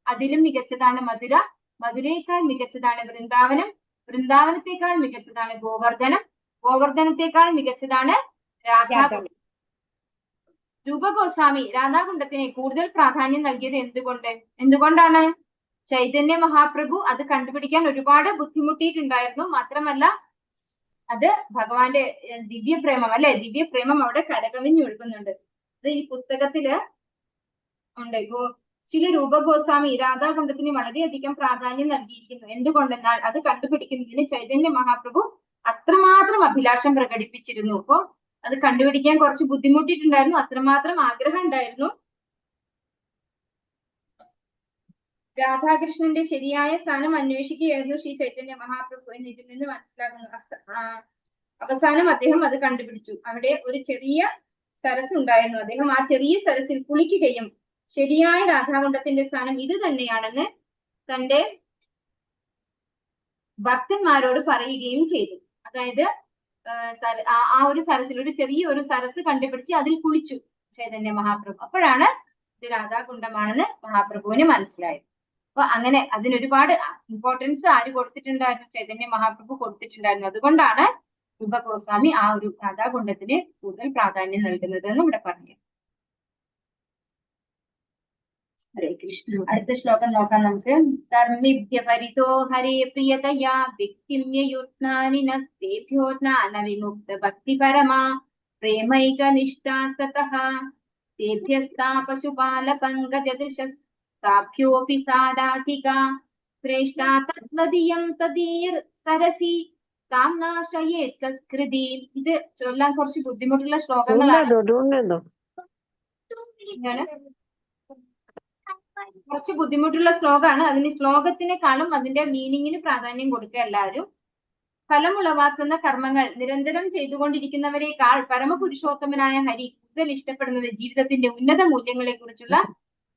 അതിലും മികച്ചതാണ് മധുര, മധുരയേക്കാൾ മികച്ചതാണ് വൃന്ദാവനം, വൃന്ദാവനത്തെക്കാൾ മികച്ചതാണ് ഗോവർദ്ധനം, ഗോവർദ്ധനത്തെക്കാൾ മികച്ചതാണ് രാധാകുണ്ഡം. രൂപഗോസ്വാമി രാധാകുണ്ഡത്തിന് കൂടുതൽ പ്രാധാന്യം നൽകിയത് എന്തുകൊണ്ടാണ്? ചൈതന്യ മഹാപ്രഭു അത് കണ്ടുപിടിക്കാൻ ഒരുപാട് ബുദ്ധിമുട്ടിയിട്ടുണ്ടായിരുന്നു. മാത്രമല്ല അത് ഭഗവാന്റെ ദിവ്യപ്രേമം അല്ലെ? ദിവ്യപ്രേമം അവിടെ കരകവിഞ്ഞൊഴുകുന്നുണ്ട്. അത് ഈ പുസ്തകത്തില് ഉണ്ട്. ശ്രീ രൂപഗോസ്വാമി രാധാകുണ്ഡത്തിന് വളരെയധികം പ്രാധാന്യം നൽകിയിരിക്കുന്നു. എന്തുകൊണ്ടെന്നാൽ അത് കണ്ടുപിടിക്കുന്നതിന് ചൈതന്യ മഹാപ്രഭു അത്രമാത്രം അഭിലാഷം പ്രകടിപ്പിച്ചിരുന്നു. അപ്പൊ അത് കണ്ടുപിടിക്കാൻ കുറച്ച് ബുദ്ധിമുട്ടിയിട്ടുണ്ടായിരുന്നു. അത്രമാത്രം ആഗ്രഹം ഉണ്ടായിരുന്നു. രാധാകൃഷ്ണന്റെ ശരിയായ സ്ഥാനം അന്വേഷിക്കുകയായിരുന്നു ശ്രീ ചൈതന്യ മഹാപ്രഭു എന്ന് ഇതിൽ നിന്ന് മനസ്സിലാകുന്നു. അവസാനം അദ്ദേഹം അത് കണ്ടുപിടിച്ചു. അവിടെ ഒരു ചെറിയ സരസ് ഉണ്ടായിരുന്നു. അദ്ദേഹം ആ ചെറിയ സരസിൽ കുളിക്കുകയും ശരിയായ രാധാകുണ്ഡത്തിന്റെ സ്ഥാനം ഇത് തന്നെയാണെന്ന് തന്റെ ഭക്തന്മാരോട് പറയുകയും ചെയ്തു. അതായത് ആ ഒരു സരസിൽ ഒരു ചെറിയ ഒരു സരസ് കണ്ടുപിടിച്ച് അതിൽ കുളിച്ചു ചൈതന്യ മഹാപ്രഭു. അപ്പോഴാണ് ഇത് രാധാകുണ്ഡമാണെന്ന് മഹാപ്രഭുവിന് മനസ്സിലായത്. അപ്പൊ അങ്ങനെ അതിനൊരുപാട് ഇമ്പോർട്ടൻസ് ആര് കൊടുത്തിട്ടുണ്ടായിരുന്നു? ചൈതന്യ മഹാപ്രഭു കൊടുത്തിട്ടുണ്ടായിരുന്നു. അതുകൊണ്ടാണ് രൂപഗോസ്വാമി ആ ഒരു രാധാകുണ്ഡത്തിന് കൂടുതൽ പ്രാധാന്യം നൽകുന്നത് എന്ന് ഇവിടെ പറഞ്ഞു. ഹരേ കൃഷ്ണ. അടുത്ത ശ്ലോകം നോക്കാം നമുക്ക്. ധർമ്മിഭ്യ പരിതോ ഹരേ പ്രിയതയാ വ്യക്തിമ്യയുത്നാനി നസ്തേഭ്യോ ജ്ഞാന വിമുക്ത ഭക്തി പരമാ പ്രേമൈക നിഷ്ഠാസ്തതഃ തേഭ്യസ്താ പശുപാല പങ്കജദൃശസ്താഭ്യോപി സാരാധികാ ശ്രേഷ്ഠാ തദ്വദീയം തദീർ സരസി താം നാശയേത് കസ്കൃതി. ഇത് ചൊല്ലാൻ കുറച്ച് ബുദ്ധിമുട്ടുള്ള ശ്ലോകങ്ങളാണ്. കുറച്ച് ബുദ്ധിമുട്ടുള്ള ശ്ലോകമാണ്. അതിന് ശ്ലോകത്തിനേക്കാളും അതിന്റെ മീനിങ്ങിന് പ്രാധാന്യം കൊടുക്കുക എല്ലാവരും. ഫലമുളവാക്കുന്ന കർമ്മങ്ങൾ നിരന്തരം ചെയ്തുകൊണ്ടിരിക്കുന്നവരെക്കാൾ പരമപുരുഷോത്തമനായ ഹരി കൂടുതൽ ഇഷ്ടപ്പെടുന്നത് ജീവിതത്തിന്റെ ഉന്നത മൂല്യങ്ങളെ കുറിച്ചുള്ള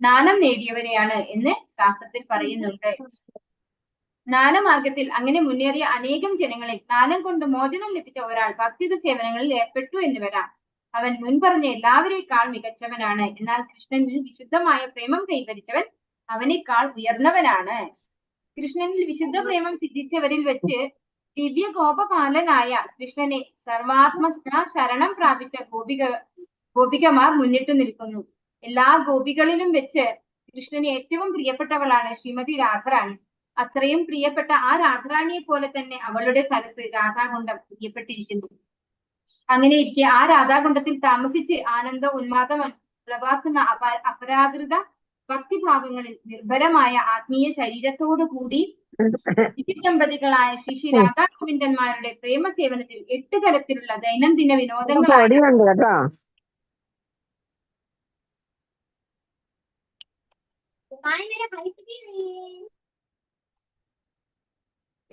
ജ്ഞാനം നേടിയവരെയാണ് എന്ന് ശാസ്ത്രത്തിൽ പറയുന്നുണ്ട്. ജ്ഞാനമാർഗത്തിൽ അങ്ങനെ മുന്നേറിയ അനേകം ജനങ്ങളിൽ ജ്ഞാനം കൊണ്ട് മോചനം ലഭിച്ച ഒരാൾ ഭക്തിയുത സേവനങ്ങളിൽ ഏർപ്പെട്ടു എന്ന് വരാം. അവൻ മുൻപറഞ്ഞ എല്ലാവരേക്കാൾ മികച്ചവനാണ്. എന്നാൽ കൃഷ്ണനിൽ വിശുദ്ധമായ പ്രേമം കൈവരിച്ചവൻ അവനേക്കാൾ ഉയർന്നവനാണ്. കൃഷ്ണനിൽ വിശുദ്ധ പ്രേമം സിദ്ധിച്ചവരിൽ വെച്ച് ദിവ്യ ഗോപപാലനായ കൃഷ്ണനെ സർവാത്മ ശരണം പ്രാപിച്ച ഗോപികമാർ മുന്നിട്ട് നിൽക്കുന്നു. എല്ലാ ഗോപികളിലും വെച്ച് കൃഷ്ണന് ഏറ്റവും പ്രിയപ്പെട്ടവളാണ് ശ്രീമതി രാധാറാണി. അത്രയും പ്രിയപ്പെട്ട ആ രാധാറാണിയെ പോലെ തന്നെ അവളുടെ സരസ് രാധാകുണ്ഡം പ്രിയപ്പെട്ടിരിക്കുന്നു. അങ്ങനെ ഇരിക്കെ ആ രാധാകുണ്ഡത്തിൽ താമസിച്ച് ആനന്ദ ഉന്മാദം ഉളവാക്കുന്ന അപരാകൃത ഭക്തിഭാവങ്ങളിൽ നിർഭരമായ ആത്മീയ ശരീരത്തോടു കൂടി ദമ്പതികളായ ശ്രീ രാധാഗോവിന്ദന്മാരുടെ പ്രേമ സേവനത്തിൽ 8 തരത്തിലുള്ള ദൈനംദിന വിനോദങ്ങളാണ്.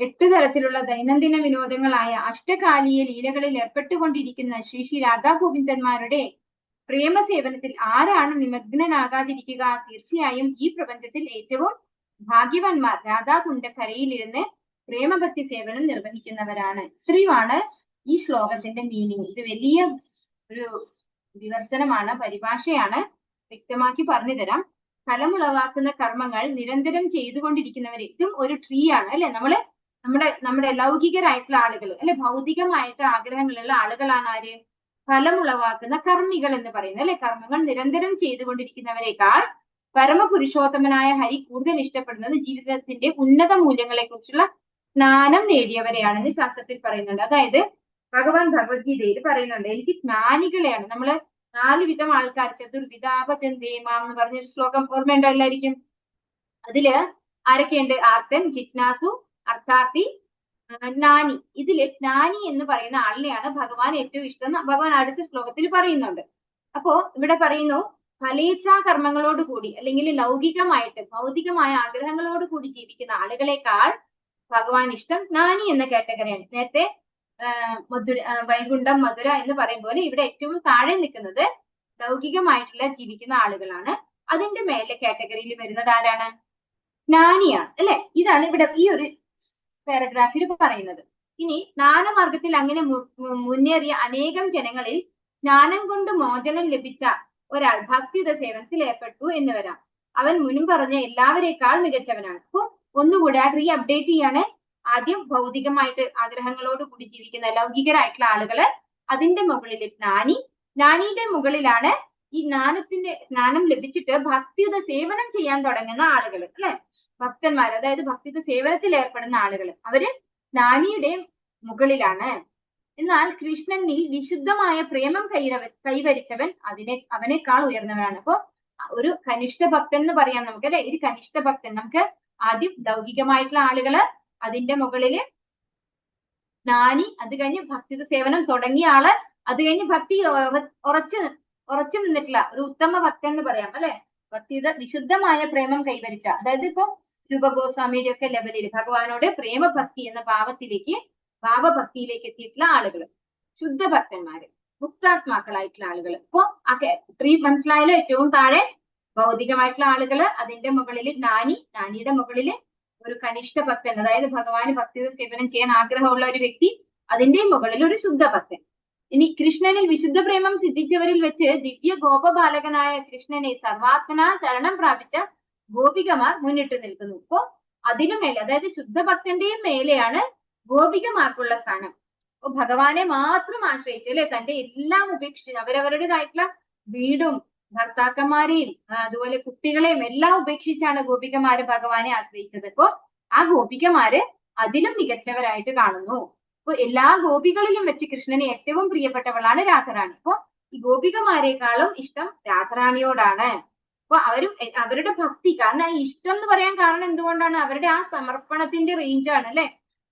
8 തരത്തിലുള്ള ദൈനംദിന വിനോദങ്ങളായ അഷ്ടകാലീയ ലീലകളിൽ ഏർപ്പെട്ടുകൊണ്ടിരിക്കുന്ന ശ്രീ രാധാഗോവിന്ദന്മാരുടെ പ്രേമ സേവനത്തിൽ ആരാണ് നിമഗ്നനാകാതിരിക്കുക? തീർച്ചയായും ഈ പ്രപഞ്ചത്തിൽ ഏറ്റവും ഭാഗ്യവാന്മാർ രാധാകുണ്ഡക്കരയിലിരുന്ന് പ്രേമഭക്തി സേവനം നിർവഹിക്കുന്നവരാണ്. ഇത്രയുമാണ് ഈ ശ്ലോകത്തിന്റെ മീനിങ്. ഇത് വലിയ ഒരു വിവർത്തനമാണ്, പരിഭാഷയാണ്. വ്യക്തമാക്കി പറഞ്ഞു തരാം. ഫലമുളവാക്കുന്ന കർമ്മങ്ങൾ നിരന്തരം ചെയ്തുകൊണ്ടിരിക്കുന്നവരെ, ഇതും ഒരു ട്രീ ആണ് അല്ലെ. നമ്മുടെ ലൗകികരായിട്ടുള്ള ആളുകൾ അല്ലെ, ഭൗതികമായിട്ട് ആഗ്രഹങ്ങളുള്ള ആളുകളാണ് ആര്? ഫലമുളവാക്കുന്ന കർമ്മികൾ എന്ന് പറയുന്നത് അല്ലെ. കർമ്മങ്ങൾ നിരന്തരം ചെയ്തുകൊണ്ടിരിക്കുന്നവരെക്കാൾ പരമപുരുഷോത്തമനായ ഹരി കൂടുതൽ ഇഷ്ടപ്പെടുന്നത് ജീവിതത്തിന്റെ ഉന്നത മൂല്യങ്ങളെ കുറിച്ചുള്ള ജ്ഞാനം നേടിയവരെയാണെന്ന് ശാസ്ത്രത്തിൽ പറയുന്നുണ്ട്. അതായത് ഭഗവാൻ ഭഗവത്ഗീതയിൽ പറയുന്നുണ്ട്, എനിക്ക് ജ്ഞാനികളെയാണ്. നമ്മള് 4 വിധം ആൾക്കാർ, ചതുർവിധാപചന്തേമാം എന്ന് പറഞ്ഞൊരു ശ്ലോകം ഓർമ്മയുണ്ടോ എല്ലായിരിക്കും? അതില് ആരൊക്കെയുണ്ട്? ആർത്തൻ, ജിജ്ഞാസു, അർത്ഥാർത്ഥി, ജ്ഞാനി. ഇതില് ജ്ഞാനി എന്ന് പറയുന്ന ആളിനെയാണ് ഭഗവാൻ ഏറ്റവും ഇഷ്ടം ഭഗവാൻ അടുത്ത ശ്ലോകത്തിൽ പറയുന്നുണ്ട്. അപ്പോ ഇവിടെ പറയുന്നു, ഫലേച്ഛാ കർമ്മങ്ങളോട് കൂടി അല്ലെങ്കിൽ ലൗകികമായിട്ട് ഭൗതികമായ ആഗ്രഹങ്ങളോട് കൂടി ജീവിക്കുന്ന ആളുകളെക്കാൾ ഭഗവാൻ ഇഷ്ടം ജ്ഞാനി എന്ന കാറ്റഗറിയാണ്. നേരത്തെ വൈകുണ്ഠം, മധുര എന്ന് പറയും പോലെ ഇവിടെ ഏറ്റവും താഴെ നിൽക്കുന്നത് ലൗകികമായിട്ടുള്ള ജീവിക്കുന്ന ആളുകളാണ്. അതിന്റെ മേലെ കാറ്റഗറിയിൽ വരുന്നത് ആരാണ്? ജ്ഞാനിയാണ് അല്ലെ. ഇതാണ് ഇവിടെ ഈ ഒരു പാരഗ്രാഫിൽ പറയുന്നത്. ഇനി ജ്ഞാനമാർഗത്തിൽ അങ്ങനെ മുന്നേറിയ അനേകം ജനങ്ങളിൽ ജ്ഞാനം കൊണ്ട് മോചനം ലഭിച്ച ഒരാൾ ഭക്തിയുത സേവനത്തിൽ ഏർപ്പെട്ടു എന്ന് വരാം. അവൻ മുൻപ് പറഞ്ഞ എല്ലാവരേക്കാൾ മികച്ചവനാണ്. അപ്പൊ ഒന്നുകൂടെ ആ ട്രീ അപ്ഡേറ്റ് ചെയ്യാണ്. ആദ്യം ഭൗതികമായിട്ട് ആഗ്രഹങ്ങളോട് കൂടി ജീവിക്കുന്ന ലൗകികരായിട്ടുള്ള ആളുകള്, അതിന്റെ മുകളിൽ ജ്ഞാനി, ജ്ഞാനിയുടെ മുകളിലാണ് ഈ ജ്ഞാനം ലഭിച്ചിട്ട് ഭക്തിയുത സേവനം ചെയ്യാൻ തുടങ്ങുന്ന ആളുകൾ അല്ലെ, ഭക്തന്മാർ. അതായത് ഭക്തിയുത സേവനത്തിൽ ഏർപ്പെടുന്ന ആളുകൾ, അവര് ജ്ഞാനിയുടെ മുകളിലാണ്. എന്നാൽ കൃഷ്ണനിൽ വിശുദ്ധമായ പ്രേമം കൈവരിച്ചവൻ അവനേക്കാൾ ഉയർന്നവനാണ്. അപ്പോ ഒരു കനിഷ്ഠ ഭക്തൻ എന്ന് പറയാം നമുക്ക് അല്ലെ. ഒരു കനിഷ്ഠ ഭക്തൻ, നമുക്ക് ആദ്യം ലൗകികമായിട്ടുള്ള ആളുകള്, അതിന്റെ മുകളില് ജ്ഞാനി, അത് കഴിഞ്ഞ് ഭക്തിയുത സേവനം തുടങ്ങിയ ആള്, അത് കഴിഞ്ഞ് ഭക്തി ഉറച്ചു നിന്നിട്ടുള്ള ഒരു ഉത്തമ ഭക്തൻ എന്ന് പറയാം അല്ലെ. ഭക്തിയുത വിശുദ്ധമായ പ്രേമം കൈവരിച്ച, അതായത് ഇപ്പൊ രൂപഗോസ്വാമിയുടെ ഒക്കെ ലെവലിൽ ഭഗവാനോട് പ്രേമഭക്തി എന്ന ഭാവഭക്തിയിലേക്ക് എത്തിയിട്ടുള്ള ആളുകൾ, ശുദ്ധഭക്തന്മാര്, മുക്താത്മാക്കളായിട്ടുള്ള ആളുകൾ. ഇപ്പോ ട്രീ മനസ്സിലായാലും ഏറ്റവും താഴെ ഭൗതികമായിട്ടുള്ള ആളുകള്, അതിന്റെ മുകളിൽ ജ്ഞാനി, ജ്ഞാനിയുടെ മുകളില് ഒരു കനിഷ്ഠ ഭക്തൻ, അതായത് ഭഗവാന് ഭക്തിയുത സേവനം ചെയ്യാൻ ആഗ്രഹമുള്ള ഒരു വ്യക്തി, അതിന്റെ മുകളിൽ ഒരു ശുദ്ധഭക്തൻ. ഇനി കൃഷ്ണനിൽ വിശുദ്ധ പ്രേമം സിദ്ധിച്ചവരിൽ വെച്ച് ദിവ്യ ഗോപബാലകനായ കൃഷ്ണനെ സർവാത്മന ശരണം പ്രാപിച്ച ഗോപികമാർ മുന്നിട്ട് നിൽക്കുന്നു. അപ്പോ അതിനു മേലെ, അതായത് ശുദ്ധഭക്തന്റെയും മേലെയാണ് ഗോപികമാർക്കുള്ള സ്ഥാനം. അപ്പൊ ഭഗവാനെ മാത്രം ആശ്രയിച്ച് അല്ലെ, തന്റെ എല്ലാം ഉപേക്ഷിച്ച് അവരവരുടേതായിട്ടുള്ള വീടും ഭർത്താക്കന്മാരെയും അതുപോലെ കുട്ടികളെയും എല്ലാം ഉപേക്ഷിച്ചാണ് ഗോപികമാര് ഭഗവാനെ ആശ്രയിച്ചത്. അപ്പോ ആ ഗോപികമാര് അതിലും മികച്ചവരായിട്ട് കാണുന്നു. അപ്പൊ എല്ലാ ഗോപികളിലും വെച്ച് കൃഷ്ണന് ഏറ്റവും പ്രിയപ്പെട്ടവളാണ് രാധാറാണി. അപ്പൊ ഈ ഗോപികമാരെക്കാളും ഇഷ്ടം രാധാറാണിയോടാണ്. അപ്പൊ അവരുടെ ഭക്തി, കാരണം ഈ ഇഷ്ടം എന്ന് പറയാൻ കാരണം എന്തുകൊണ്ടാണ്? അവരുടെ ആ സമർപ്പണത്തിന്റെ റേഞ്ചാണ് അല്ലെ.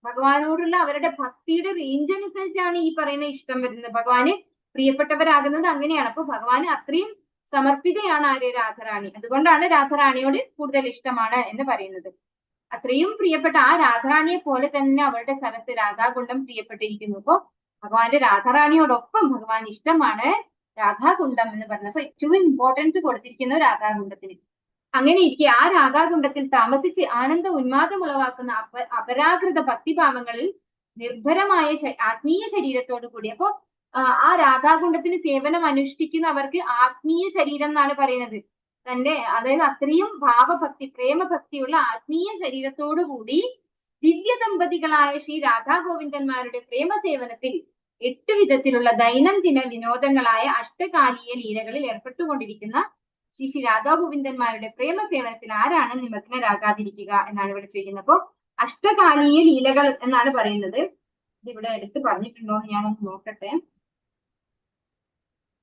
ഭഗവാനോടുള്ള അവരുടെ ഭക്തിയുടെ റേഞ്ച് അനുസരിച്ചാണ് ഈ പറയുന്ന ഇഷ്ടം വരുന്നത്. ഭഗവാന് പ്രിയപ്പെട്ടവരാകുന്നത് അങ്ങനെയാണ്. അപ്പൊ ഭഗവാന് അത്രയും സമർപ്പിതയാണ് ആര്? രാധാറാണി. അതുകൊണ്ടാണ് രാധാറാണിയോട് കൂടുതൽ ഇഷ്ടമാണ് എന്ന് പറയുന്നത്. അത്രയും പ്രിയപ്പെട്ട ആ രാധാറാണിയെ പോലെ തന്നെ അവളുടെ സ്ഥലത്ത് രാധാകുണ്ഡം പ്രിയപ്പെട്ടിരിക്കുന്നു. അപ്പോ ഭഗവാന്റെ രാധാറാണിയോടൊപ്പം ഭഗവാൻ ഇഷ്ടമാണ് രാധാകുണ്ഡം എന്ന് പറഞ്ഞപ്പോ ഏറ്റവും ഇമ്പോർട്ടൻസ് കൊടുത്തിരിക്കുന്നു രാധാകുണ്ഡത്തിന്. അങ്ങനെ ഇരിക്കെ ആ രാധാകുണ്ഡത്തിൽ താമസിച്ച് ആനന്ദ ഉന്മാദം ഉളവാക്കുന്ന അപരാകൃത ഭക്തിഭാവങ്ങളിൽ നിർഭരമായ ആത്മീയ ശരീരത്തോടു കൂടി. അപ്പോ ആ രാധാകുണ്ഡത്തിന് സേവനം അനുഷ്ഠിക്കുന്നവർക്ക് ആത്മീയ ശരീരം എന്നാണ് പറയുന്നത്. തന്റെ അതായത് അത്രയും ഭാവഭക്തി പ്രേമഭക്തിയുള്ള ആത്മീയ ശരീരത്തോടു കൂടി ദിവ്യ ദമ്പതികളായ ശ്രീ രാധാഗോവിന്ദന്മാരുടെ പ്രേമ സേവനത്തിൽ 8 വിധത്തിലുള്ള ദൈനംദിന വിനോദങ്ങളായ അഷ്ടകാലീയ ലീലകളിൽ ഏർപ്പെട്ടുകൊണ്ടിരിക്കുന്ന ശ്രീ രാധാഗോവിന്ദന്മാരുടെ പ്രേമ സേവനത്തിൽ ആരാണ് നിമഗ്നരാകാതിരിക്കുക എന്നാണ് ഇവിടെ ചോദിക്കുന്നത്. അപ്പോ അഷ്ടകാലീയ ലീലകൾ എന്നാണ് പറയുന്നത്. ഇതിവിടെ എടുത്ത് പറഞ്ഞിട്ടുണ്ടോ എന്ന് ഞാനൊന്ന് നോക്കട്ടെ.